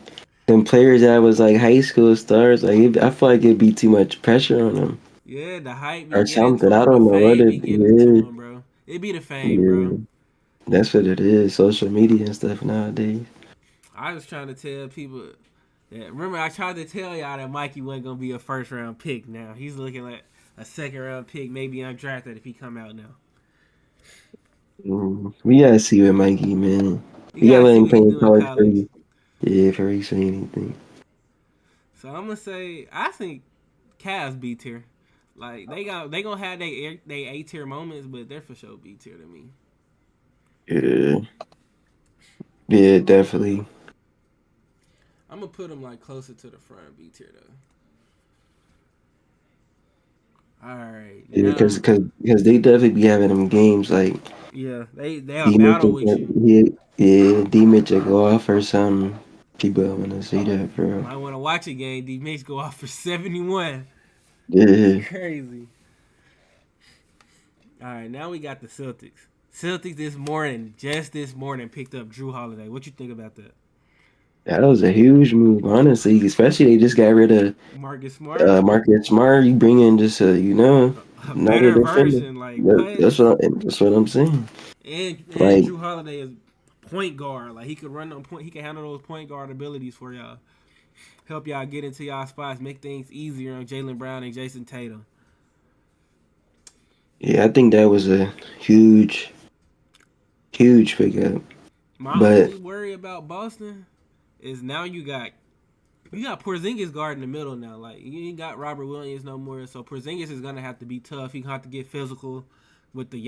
players that was like high school stars? Like I feel like it'd be too much pressure on them Yeah, the hype be or getting something. to I him. The don't know what fame it be getting to is. him, bro. It be the fame, Yeah, bro. That's what it is. Social media and stuff nowadays. I was trying to tell people that. Remember, I tried to tell y'all that Mikey wasn't gonna be a first round pick. Now he's looking like a second round pick, maybe undrafted if he come out now. We gotta see what Mikey, man. You We gotta gotta let see him what play he in do in college college. first. Yeah, before he say anything. So I'm gonna say I think Cavs B tier. Like they gonna have they A tier moments, but they're for sure B tier to me. Yeah, yeah, definitely. I'm gonna put them like closer to the front B tier though. All right, Yeah, now because they definitely be having them games like yeah they'll D Mitch, battle with you. yeah, D Mitch will go off or something. People don't wanna see that, bro. Might want to watch a game. D Mitch go off for 71. It's Yeah, crazy. All right, now we got the Celtics. Celtics this morning, just this morning, picked up Drew Holiday. What you think about that? that was a huge move, honestly. Especially they just got rid of Marcus Smart, Marcus Smart. You bring in just a another better defender. version. Like what? That's what I'm saying. And Like, Drew Holiday is point guard. Like he could run on point. He can handle those point guard abilities for y'all. Help y'all get into y'all spots. Make things easier on Jalen Brown and Jason Tatum. yeah, I think that was a huge, huge pickup. My But only worry about Boston is now you got Porzingis guard in the middle now. Like you ain't got Robert Williams no more, so Porzingis is gonna have to be tough. He gonna have to get physical with the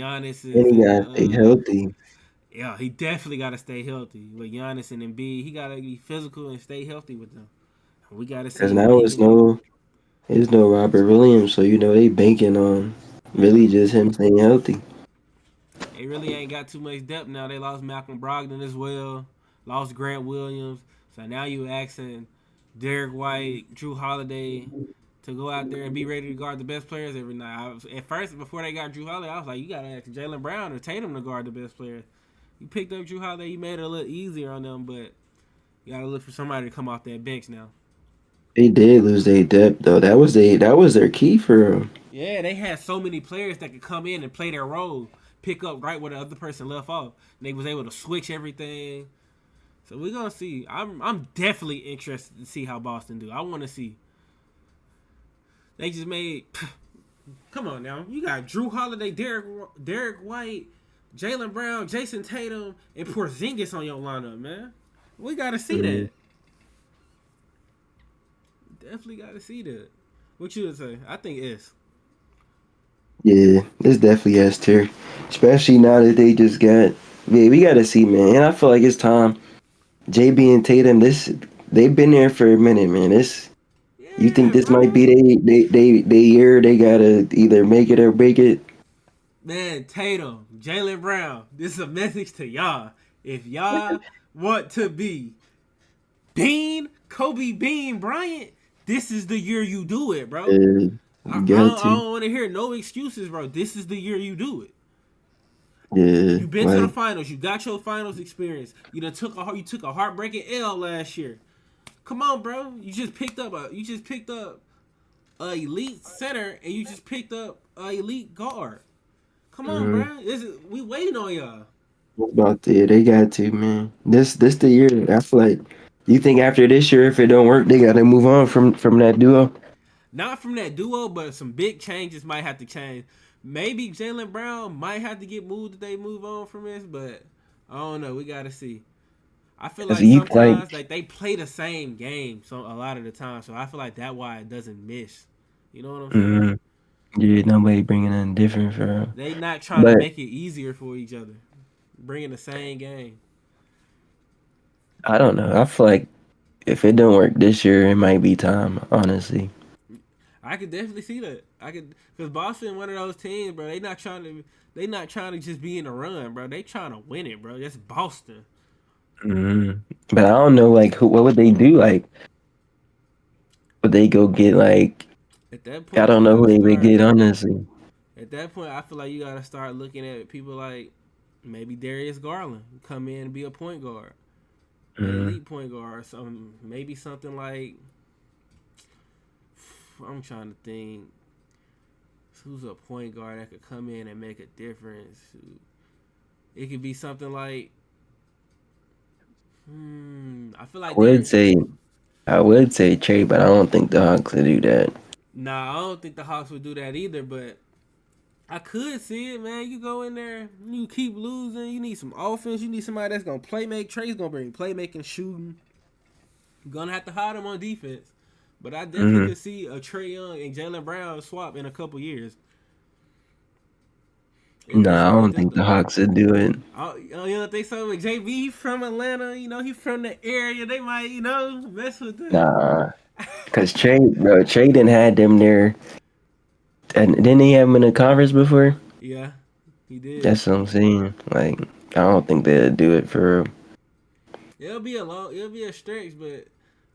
then Giannis's he and got to stay healthy yeah, he definitely got to stay healthy with Giannis and Embiid. He gotta be physical and stay healthy with them. We gotta because see what now he can do. it's no Robert Williams, so they banking on Yeah, really just him staying healthy. they really ain't got too much depth now. They lost Malcolm Brogdon as well, lost Grant Williams. So now you asking Derek White, Drew Holiday to go out there and be ready to guard the best players every night. At first, before they got Drew Holiday, I was like, you gotta ask Jalen Brown or Tatum to guard the best players. You picked up Drew Holiday, you made it a little easier on them, but you gotta look for somebody to come off that bench now. They did lose their depth though. That was their key for 'em. Yeah, they had so many players that could come in and play their role, pick up right where the other person left off. And they was able to switch everything. So we're gonna see. I'm definitely interested to see how Boston do. I want to see. They just made. Come on now, you got Drew Holiday, Derek White, Jalen Brown, Jason Tatum, and Porzingis on your lineup, man. We gotta see Mhm. that. Definitely gotta see that. What you would say? I think it's. Yeah, it's definitely S tier, especially now that they just got. Yeah, we gotta see, man. And I feel like it's time. JB and Tatum, they've been there for a minute, man. You think Yeah, this might bro. be they year? They gotta either make it or break it. Man, Tatum, Jalen Brown, this is a message to y'all. If y'all want to be Kobe Bean Bryant, this is the year you do it, bro. I, You I got don't, I to. don't want to hear no excuses, bro. This is the year you do it. Yeah, You've been to the like finals. You got your finals experience. You took a heartbreaking L last year. Come on, bro. You just picked up a elite center and you just picked up a elite guard. Come on, mm, bro. We waiting on y'all. about the they got to, man. This the year. I feel like. You think after this year, if it don't work, they gotta move on from that duo. Not from that duo, but some big changes might have to change. Maybe Jalen Brown might have to get moved if they move on from this, but I don't know. We gotta see. I feel Cause like you like, sometimes like they play the same game so a lot of the time, so I feel like that why it doesn't miss. You know what I'm saying? mm, yeah, nobody bringing nothing different for 'em. They not trying to But make it easier for each other, bringing the same game. I don't know. I feel like if it don't work this year, it might be time. Honestly. I could definitely see that. I could because Boston one of those teams, bro. They not trying to just be in a run, bro. They trying to win it, bro. That's Boston. But I don't know, like, what would they do? Like, would they go get like? At that I point, don't you know got who to they would start. get. Honestly. At that point, I feel like you got to start looking at people like maybe Darius Garland come in and be a point guard, an Mm, elite point guard. Some maybe something like I'm trying to think. Who's a point guard that could come in and make a difference? It could be something like, I feel like I would they're say I would say trade, but I don't think the Hawks would do that. nah. I don't think the Hawks would do that either. But I could see it, man. You go in there, you keep losing. You need some offense. You need somebody that's gonna play make. Trey's gonna bring playmaking, shooting. You're gonna have to hide him on defense. But I definitely Hmm. could see a Trey Young and Jalen Brown swap in a couple years. And this Nah, I was don't just think the Hawks would do it. you know, they so with JB from Atlanta, you know, he from the area. They might, you know, mess with the. Nah, cause Trey didn't had them there, and didn't he have them in a conference before? Yeah, he did. That's what I'm saying. Like, I don't think they'd do it for real. It'll be a stretch, but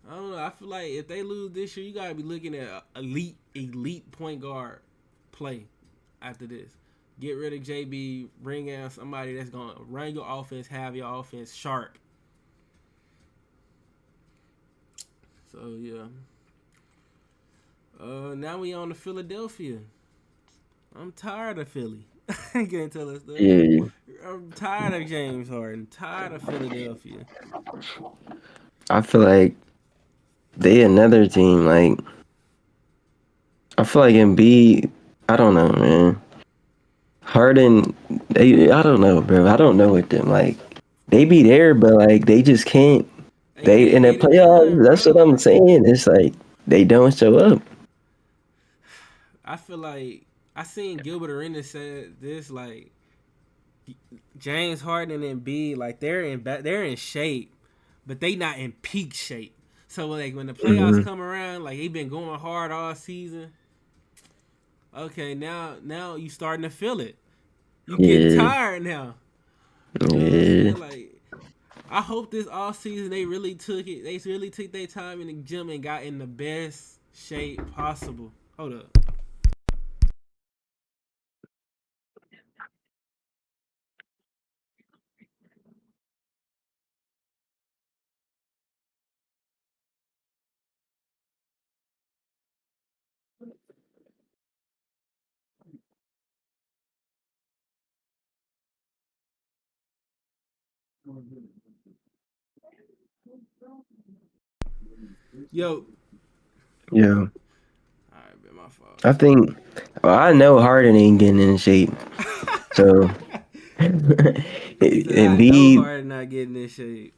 I don't know. I feel like if they lose this year, you gotta be looking at elite point guard play after this. Get rid of JB, bring in somebody that's gonna run your offense, have your offense sharp. So yeah. Now we on to Philadelphia. I'm tired of Philly. I can't tell us that. Yeah, I'm tired of James Harden. Tired of Philadelphia. I feel like they another team. Like, I feel like Embiid. I don't know, man. Harden, I don't know, bro. I don't know with them. Like, they be there, but like they just can't. They They can't in the get it done, playoffs. That's what bro. I'm saying. It's like they don't show up. I feel like I seen Gilbert Arenas said this like James Harden and B like they're in shape, but they not in peak shape. So like when the playoffs Hmm. come around, like they been going hard all season. Okay, now you starting to feel it. You getting Yeah, tired now. You know what I'm yeah. saying? Like I hope this off season they really took it. They really took their time in the gym and got in the best shape possible. Hold up. Yo. Yeah. Alright, been my fault. I think. Well, I know Harden ain't getting in shape. So He said, "I know Embiid, Harden not getting in shape."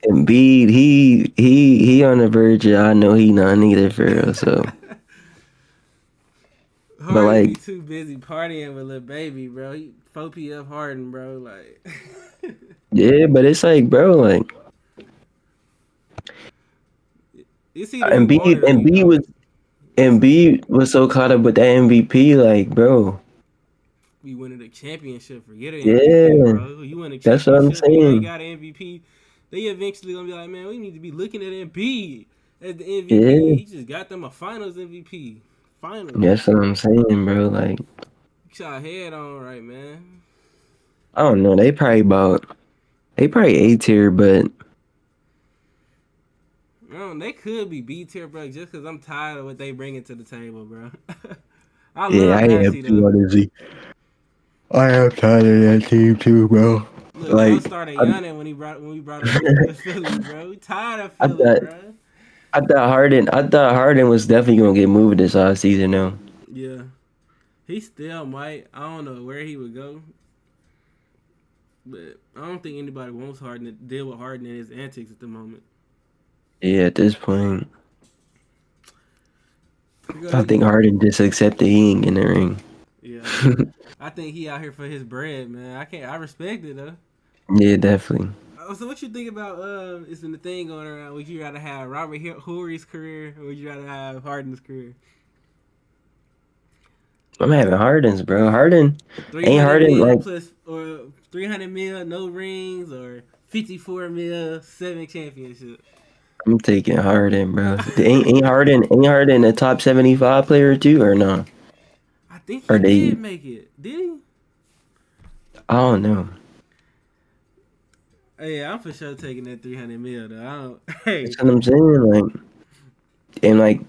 Embiid, he on the verge. I know he not neither for real. So, but Harden be like, too busy partying with little baby, bro. He 4 p.m. Harden, bro. Like, yeah, but it's like, bro, like it's either we want it or you Embiid don't. was It's Embiid was so caught up with that MVP, like, bro. we winning a championship, forget an MVP, Yeah, bro. You win a that's what I'm championship and you ain't saying. got an MVP. They eventually gonna be like, man, we need to be looking at Embiid as the MVP. Yeah, He just got them a Finals MVP. Finals. that's what I'm saying, bro. Like, Shot head on right, man. I don't know. They probably A tier, but They could be B tier, bro, just because I'm tired of what they bringing to the table, bro. I yeah, love I am Maxi too, though. honestly. I am tired of that team too, bro. Look, y'all Like, started I, yawning when we brought up the Philly, bro. We tired of I Philly, thought bro. I thought Harden was definitely gonna get moved this off season though. Yeah, he still might. I don't know where he would go, but I don't think anybody wants Harden to deal with Harden and his antics at the moment. Yeah, at this point, You gotta, I think Harden just accepted he ain't in the ring. yeah, I think he out here for his bread, man. I can't. I respect it though. Yeah, definitely. So what you think about is the thing going around? Would you rather have Robert Horry's career or would you rather have Harden's career? I'm having Harden's, bro. Harden Three ain't hundred Harden mil like plus or 300 mil, no rings, or 54 mil, 7 championships. I'm taking Harden, bro. Ain't Harden a top 75 player too or no? I think he Or they did make it. Did he? I don't know. Hey, I'm for sure taking that 300 mil though. I don't. That's Hey, what I'm saying. Like and like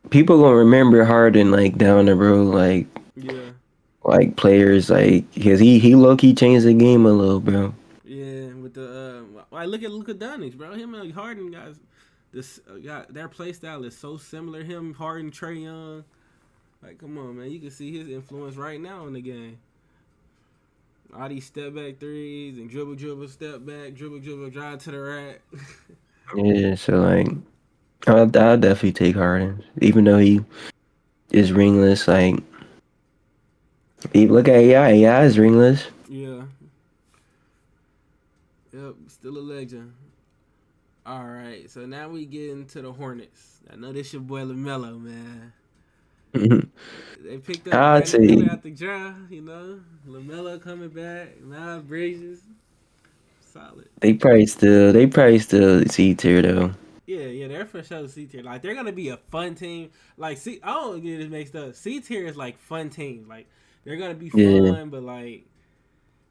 people gonna remember Harden like down the road. Like yeah. like players, like because he low key changed the game a little, bro. Yeah, with the like look at Doncic, bro. Him and Harden guys, this got their play style is so similar. Him, Harden, Trey Young. Like, come on, man. You can see his influence right now in the game. All these step back threes and dribble, step back, dribble, drive to the rack. Yeah, so like I'll definitely take Harden, even though he is ringless. Like, look at AI. AI is ringless. Yeah. Yep. Still a legend. All right. So now we get into the Hornets. I know this your boy LaMelo, man. They picked up I'd Brandon Miller say out the draft. You know, LaMelo coming back. Miles Bridges, solid. they probably still C tier though. Yeah, they're for sure C tier. Like they're gonna be a fun team. Like I don't get this mixed up. C tier is like fun team. Like they're gonna be Yeah, fun, but like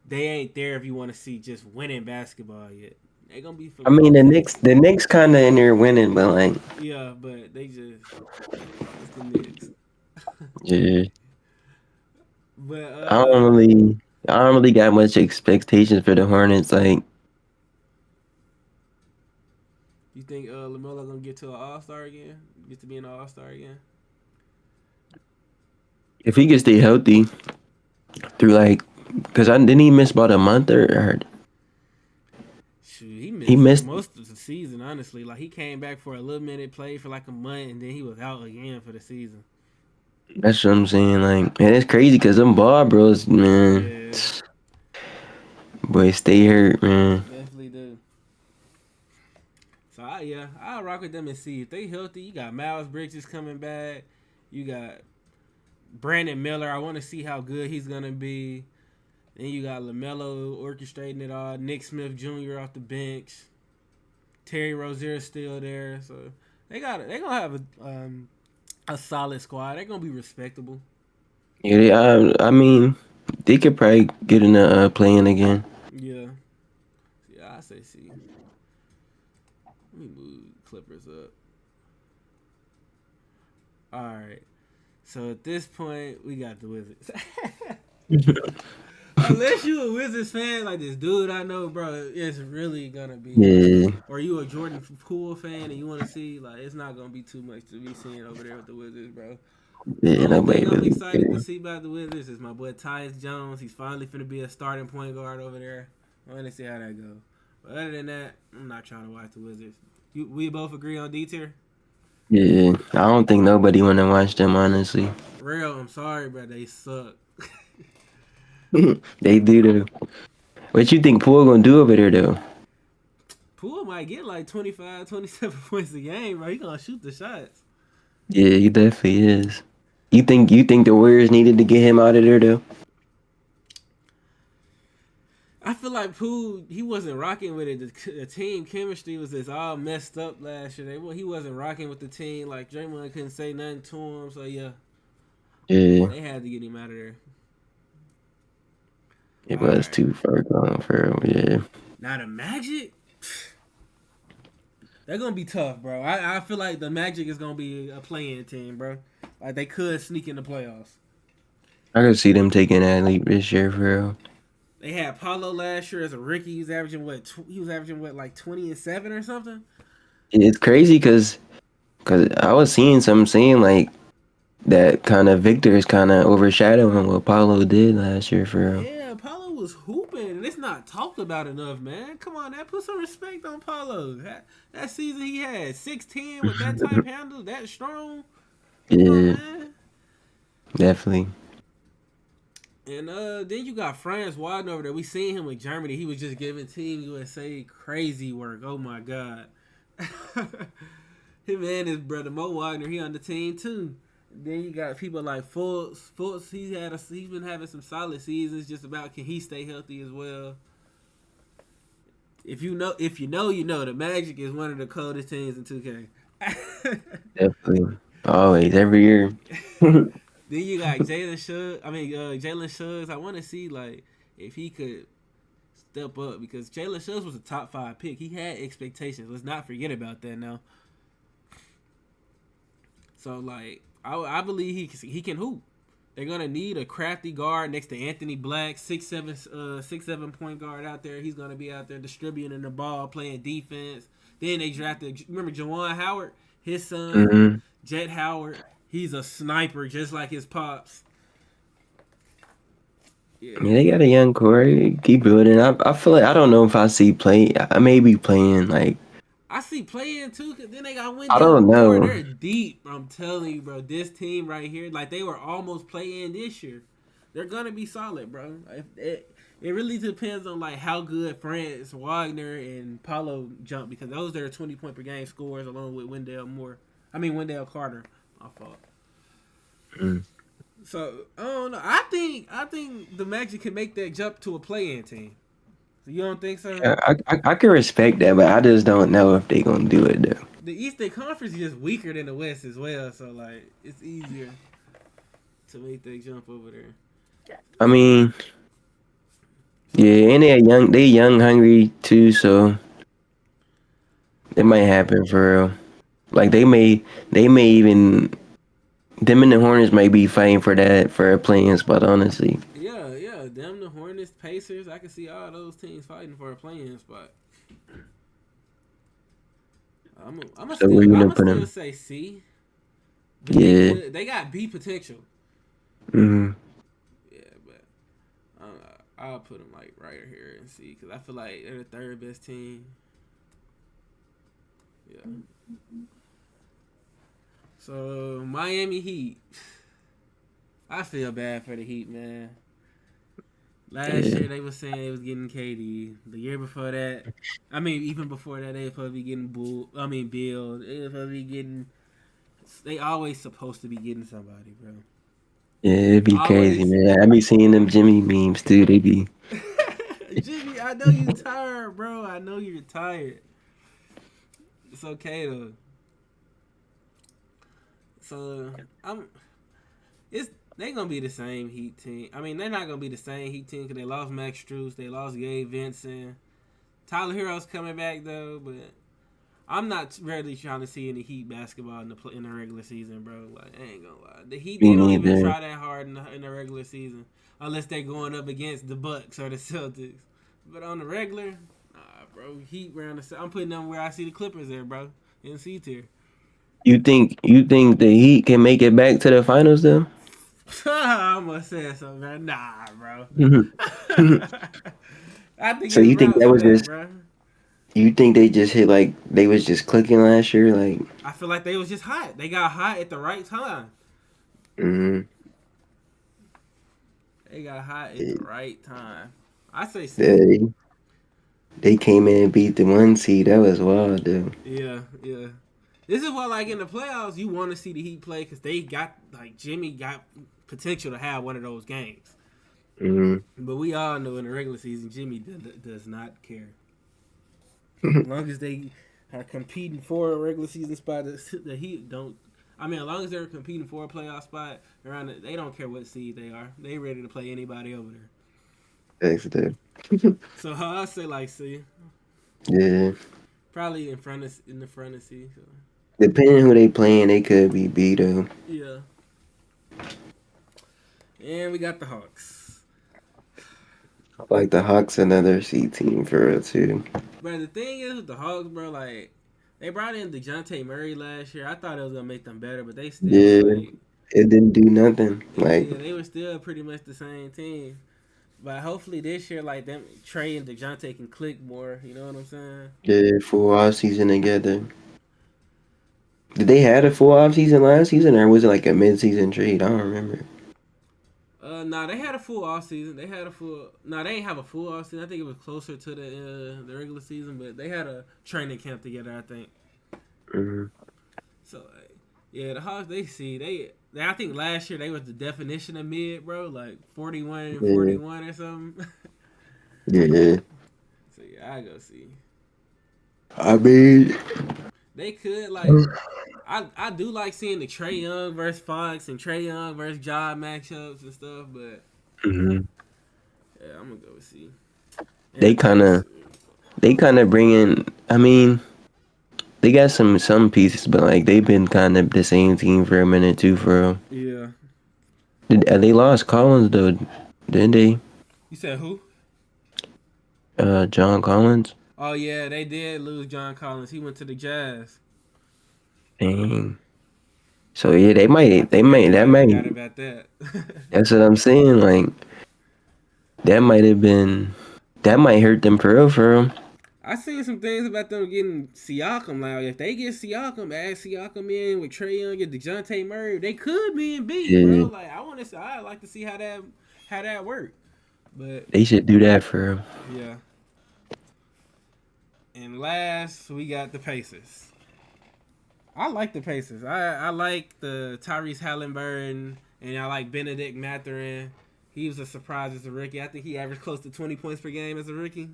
they ain't there if you want to see just winning basketball yet. They're gonna be for I mean fun team. The Knicks kind of in there winning, but like Yeah, but they just it's the Knicks. yeah, But I don't really got much expectations for the Hornets. Like you think Lamelo gonna get to an All Star again? Get to be an All Star again? if he can stay healthy through like, cause I didn't he miss about a month or Shoot, he he missed missed. most of the season. Honestly, like he came back for a little minute, played for like a month, and then he was out again for the season. That's what I'm saying. Like, and it's crazy because them ball bros, man, Yeah, boy, stay hurt, man. definitely do. So I'll rock with them and see if they healthy. You got Miles Bridges coming back. You got Brandon Miller. I want to see how good he's gonna be. Then you got LaMelo orchestrating it all. Nick Smith Jr. off the bench. Terry Rozier still there. So they gonna have a solid squad. They're gonna be respectable. Yeah, I mean, they could probably get in the playing again. Yeah, I say see. Let me move Clippers up. All right. So at this point, we got the Wizards. Unless you a Wizards fan like this dude I know, bro, it's really gonna be like, Yeah, or you a Jordan Poole fan and you want to see like, it's not gonna be too much to be seen over there with the Wizards, bro. yeah, Only nobody thing I'm really excited to care. see about the Wizards is my boy Tyus Jones. He's finally finna be a starting point guard over there. I want to see how that goes. But other than that, I'm not trying to watch the Wizards. We both agree on D tier. Yeah, I don't think nobody want to watch them honestly. Real, I'm sorry, bro. They suck. They do though. What you think Poole gonna do over there though? Poole might get like 25, 27 points a game, bro. He gonna shoot the shots. Yeah, he definitely is. You think the Warriors needed to get him out of there though? I feel like Poole, he wasn't rocking with it. The team chemistry was just all messed up last year. He wasn't rocking with the team. Like Draymond couldn't say nothing to him. So yeah, Yeah, they had to get him out of there. it All was right. too far gone for him. Yeah. Now the Magic, they're gonna be tough, bro. I feel like the Magic is gonna be a playing team, bro. Like they could sneak in the playoffs. I could see them taking that leap this year for real. They had Paulo last year as a rookie. He was averaging what? He was averaging what, like 20 and 7 or something. It's crazy because I was seeing some saying like that kind of Victor is kind of overshadowing what Paulo did last year for real. Yeah, Paulo was hooping, and it's not talked about enough, man. Come on, that put some respect on Paulo. That season he had 6'10" with that type handle, that strong. Come on, Yeah, man. definitely. And then you got Franz Wagner over there. We seen him with Germany. He was just giving Team USA crazy work. Oh my god. Him and his brother Mo Wagner, he on the team too. Then you got people like Fultz. Fultz, he's been having some solid seasons. Just about can he stay healthy as well. If you know, you know. The Magic is one of the coldest teams in 2K. Definitely. Always, every year. Then you got Jalen Suggs. I want to see like if he could step up because Jalen Suggs was a top 5 pick. He had expectations. Let's not forget about that now. So like I believe he can hoop. They're gonna need a crafty guard next to Anthony Black, 6'7", 6'7" point guard out there. He's gonna be out there distributing the ball, playing defense. Then they drafted. Remember Jawan Howard, his son, Mm-hmm. Jet Howard. He's a sniper, just like his pops. Yeah, Yeah, they got a young core. Keep building. I feel like I don't know if I see play. I may be playing like I see playing too. Cause then they got I Wendell don't Moore. know. They're deep. I'm telling you, bro. This team right here, like they were almost playing this year. They're gonna be solid, bro. It really depends on like how good France Wagner and Paulo jump because those are 20 point per game scores along with Wendell Moore. I mean Wendell Carter. My fault. Mm. So I don't know. I think the Magic can make that jump to a play-in team. So you don't think so? Yeah, I can respect that, but I just don't know if they gonna do it though. The Eastern Conference is just weaker than the West as well, so like it's easier to make that jump over there. I mean, yeah, and they young, hungry too, so it might happen for real. Like they may even them and the Hornets might be fighting for that for a playing spot. Honestly, Yeah. Them, the Hornets, Pacers. I can see all those teams fighting for a playing spot. so where you gonna I'm put still them? say C, but they Yeah. could. They got B potential. Hmm. Yeah, but I'll put them like right here and C because I feel like they're the third best team. Yeah. So Miami Heat. I feel bad for the Heat, man. Last Yeah. year they was saying they was getting KD. The year before that, I mean even before that, they were supposed to be getting Bill. They were supposed to be getting. They always supposed to be getting somebody, bro. Yeah, it'd be crazy, Always. man. I be seeing them Jimmy memes too. They be Jimmy, I know you tired, bro. I know you're tired. It's okay though. So I'm. It's they gonna be the same Heat team. I mean, they're not gonna be the same Heat team because they lost Max Strus, they lost Gabe Vincent. Tyler Hero's coming back though, but I'm not really trying to see any Heat basketball in the regular season, bro. Like, I ain't gonna lie, the Heat me they don't even neither. try that hard in the regular season unless they're going up against the Bucks or the Celtics. But on the regular, nah, bro. Heat around I'm putting them where I see the Clippers there, bro. In C tier. You think the Heat can make it back to the finals though? I almost said something, man. Nah, bro. I think So it's you think routes that for was that, just bro. you think they just hit like they was just clicking last year like I feel like they was just hot. They got hot at the right time. hmm They got hot at the they, right time. I say C. they came in and beat the 1 seed. That was wild though. Yeah. This is why, like in the playoffs, you want to see the Heat play because they got like Jimmy got potential to have one of those games. Hmm. But we all know in the regular season, Jimmy does not care. As long as they are competing for a regular season spot, the Heat don't. I mean, as long as they're competing for a playoff spot, they don't care what seed they are. They ready to play anybody over there. Thanks, dude. So I say like C, Yeah. probably in the front of C. So, Depending who they playing, they could be beat though. yeah, and we got the Hawks. Like the Hawks, another C team for real too. But the thing is with the Hawks, bro, like they brought in DeJounte Murray last year. I thought it was gonna make them better, but they still Yeah, like it didn't do nothing. Like yeah, they were still pretty much the same team. But hopefully this year, like them Trey and DeJounte can click more. You know what I'm saying? the full off season together. Did they had a full off season last season, or was it like a mid season trade? I don't remember. Nah, they had a full off season. They had a full. Nah, they didn't have a full off season. I think it was closer to the regular season, but they had a training camp together. I think. Hmm. So, yeah, the Hawks I think last year they was the definition of mid, bro. Like 41 and Yeah, 41 or something. yeah. So yeah, I go see. I mean, They could like. I do like seeing the Trey Young versus Fox and Trey Young versus Ja matchups and stuff, but mhm. yeah, I'm gonna go see. And the they kind of Pacers. they kind of bring in. I mean, they got some pieces, but like they've been kind of the same team for a minute too. For real. Yeah. They lost Collins though, didn't they? You said who? John Collins. Oh yeah, they did lose John Collins. He went to the Jazz. Dang. So yeah, I they think might, that everybody might. forgot about that. That's what I'm saying. Like that might have been, that might hurt them for real. I seen some things about them getting Siakam. Like if they get Siakam, add Siakam in with Trey Young and Dejounte Murray, they could be in B, bro. Yeah, Like I want to, I'd like to see how that work. But they should do that for real. yeah. And last, we got the Pacers. I like the Pacers. I like the Tyrese Halliburton, and I like Benedict Mathurin. He was a surprise as a rookie. I think he averaged close to 20 points per game as a rookie.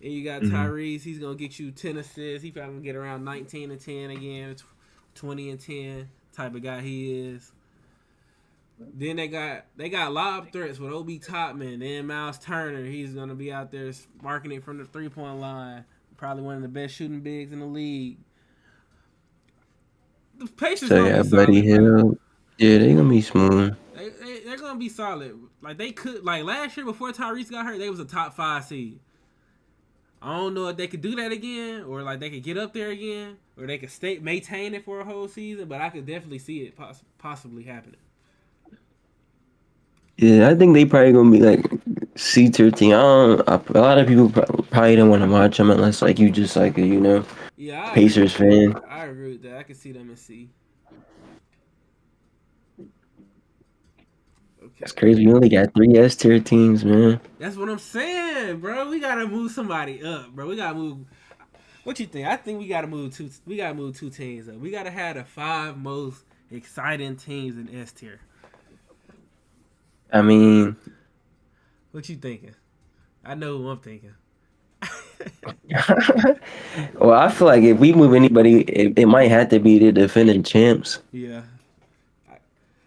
And you got Hmm. Tyrese. He's gonna get you 10 assists. He probably gonna get around 19 and 10 again, 20 and 10 type of guy he is. Then they got lob threats with Obi Topman. Then Miles Turner. He's gonna be out there sparking it from the 3-point line. Probably one of the best shooting bigs in the league. The Pacers So gonna be yeah, Buddy solid, bro. Hill. Yeah, they gonna be smooth. They're gonna be solid. Like they could, like last year before Tyrese got hurt, they was a top 5 seed. I don't know if they could do that again, or like they could get up there again, or they could stay maintain it for a whole season. But I could definitely see it possibly happening. Yeah, I think they probably gonna be like C13. I don't. A lot of people probably don't want to watch them unless like you just like a Yeah, I agree Pacers with that. fan. I agree with that. I can see them in C. That's Okay, crazy. We only got three S tier teams, man. that's what I'm saying, bro. We gotta move somebody up, bro. We gotta move. What you think? I think we gotta move two. We gotta move 2 teams up. We gotta have the 5 most exciting teams in S tier. I mean, What you thinking? I know who I'm thinking. well, I feel like if we move anybody, it might have to be the defending champs. Yeah,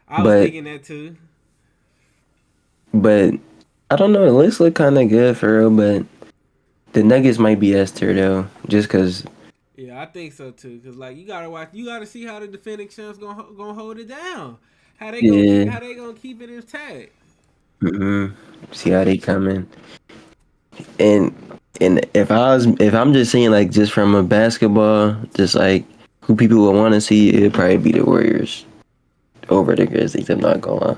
I was But thinking that too. but I don't know. The list look kind of good for real, but the Nuggets might be S tier though, just cause Yeah, I think so too. Cause like you gotta watch, you gotta see how the defending champs gonna hold it down. How they gonna keep? yeah. How they gonna keep it intact? Mm-hmm. See how they come in. And if I'm just saying like just from a basketball, just like who people would want to see, it'd probably be the Warriors over the Grizzlies. I'm not gonna lie.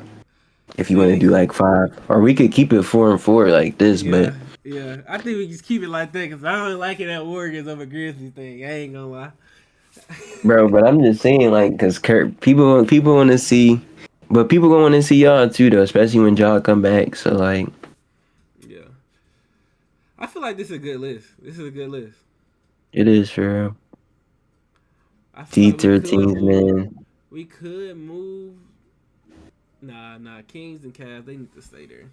If you want to See, do like five, or we could keep it 4-4 like this, but yeah, yeah. I think we just keep it like that. Cause I don't like it that Warriors over Grizzlies thing. I ain't gonna lie. bro. But I'm just saying like because Kurt, people want to see, but people gonna want to see y'all too though, especially when y'all come back. So like Yeah, I feel like this is a good list. This is a good list. it is for I feel like we could T13s, move. man. We could move. Nah. Kings and Cavs, they need to stay there.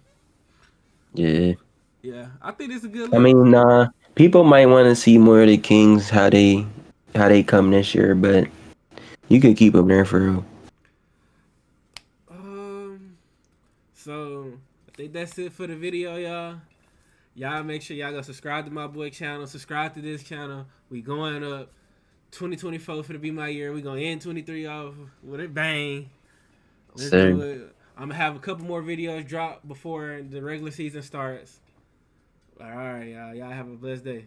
Yeah. Yeah, I think this is a good I list. mean, people might want to see more of the Kings how they come this year, but you could keep them there for real. Um, so I think that's it for the video, y'all. Y'all make sure y'all go subscribe to my boy channel. Subscribe to this channel. We going up. 2024 for to be my year. We gonna end 23 off with a bang. Let's do So it. I'm gonna have a couple more videos drop before the regular season starts. All right, y'all. Y'all have a blessed day.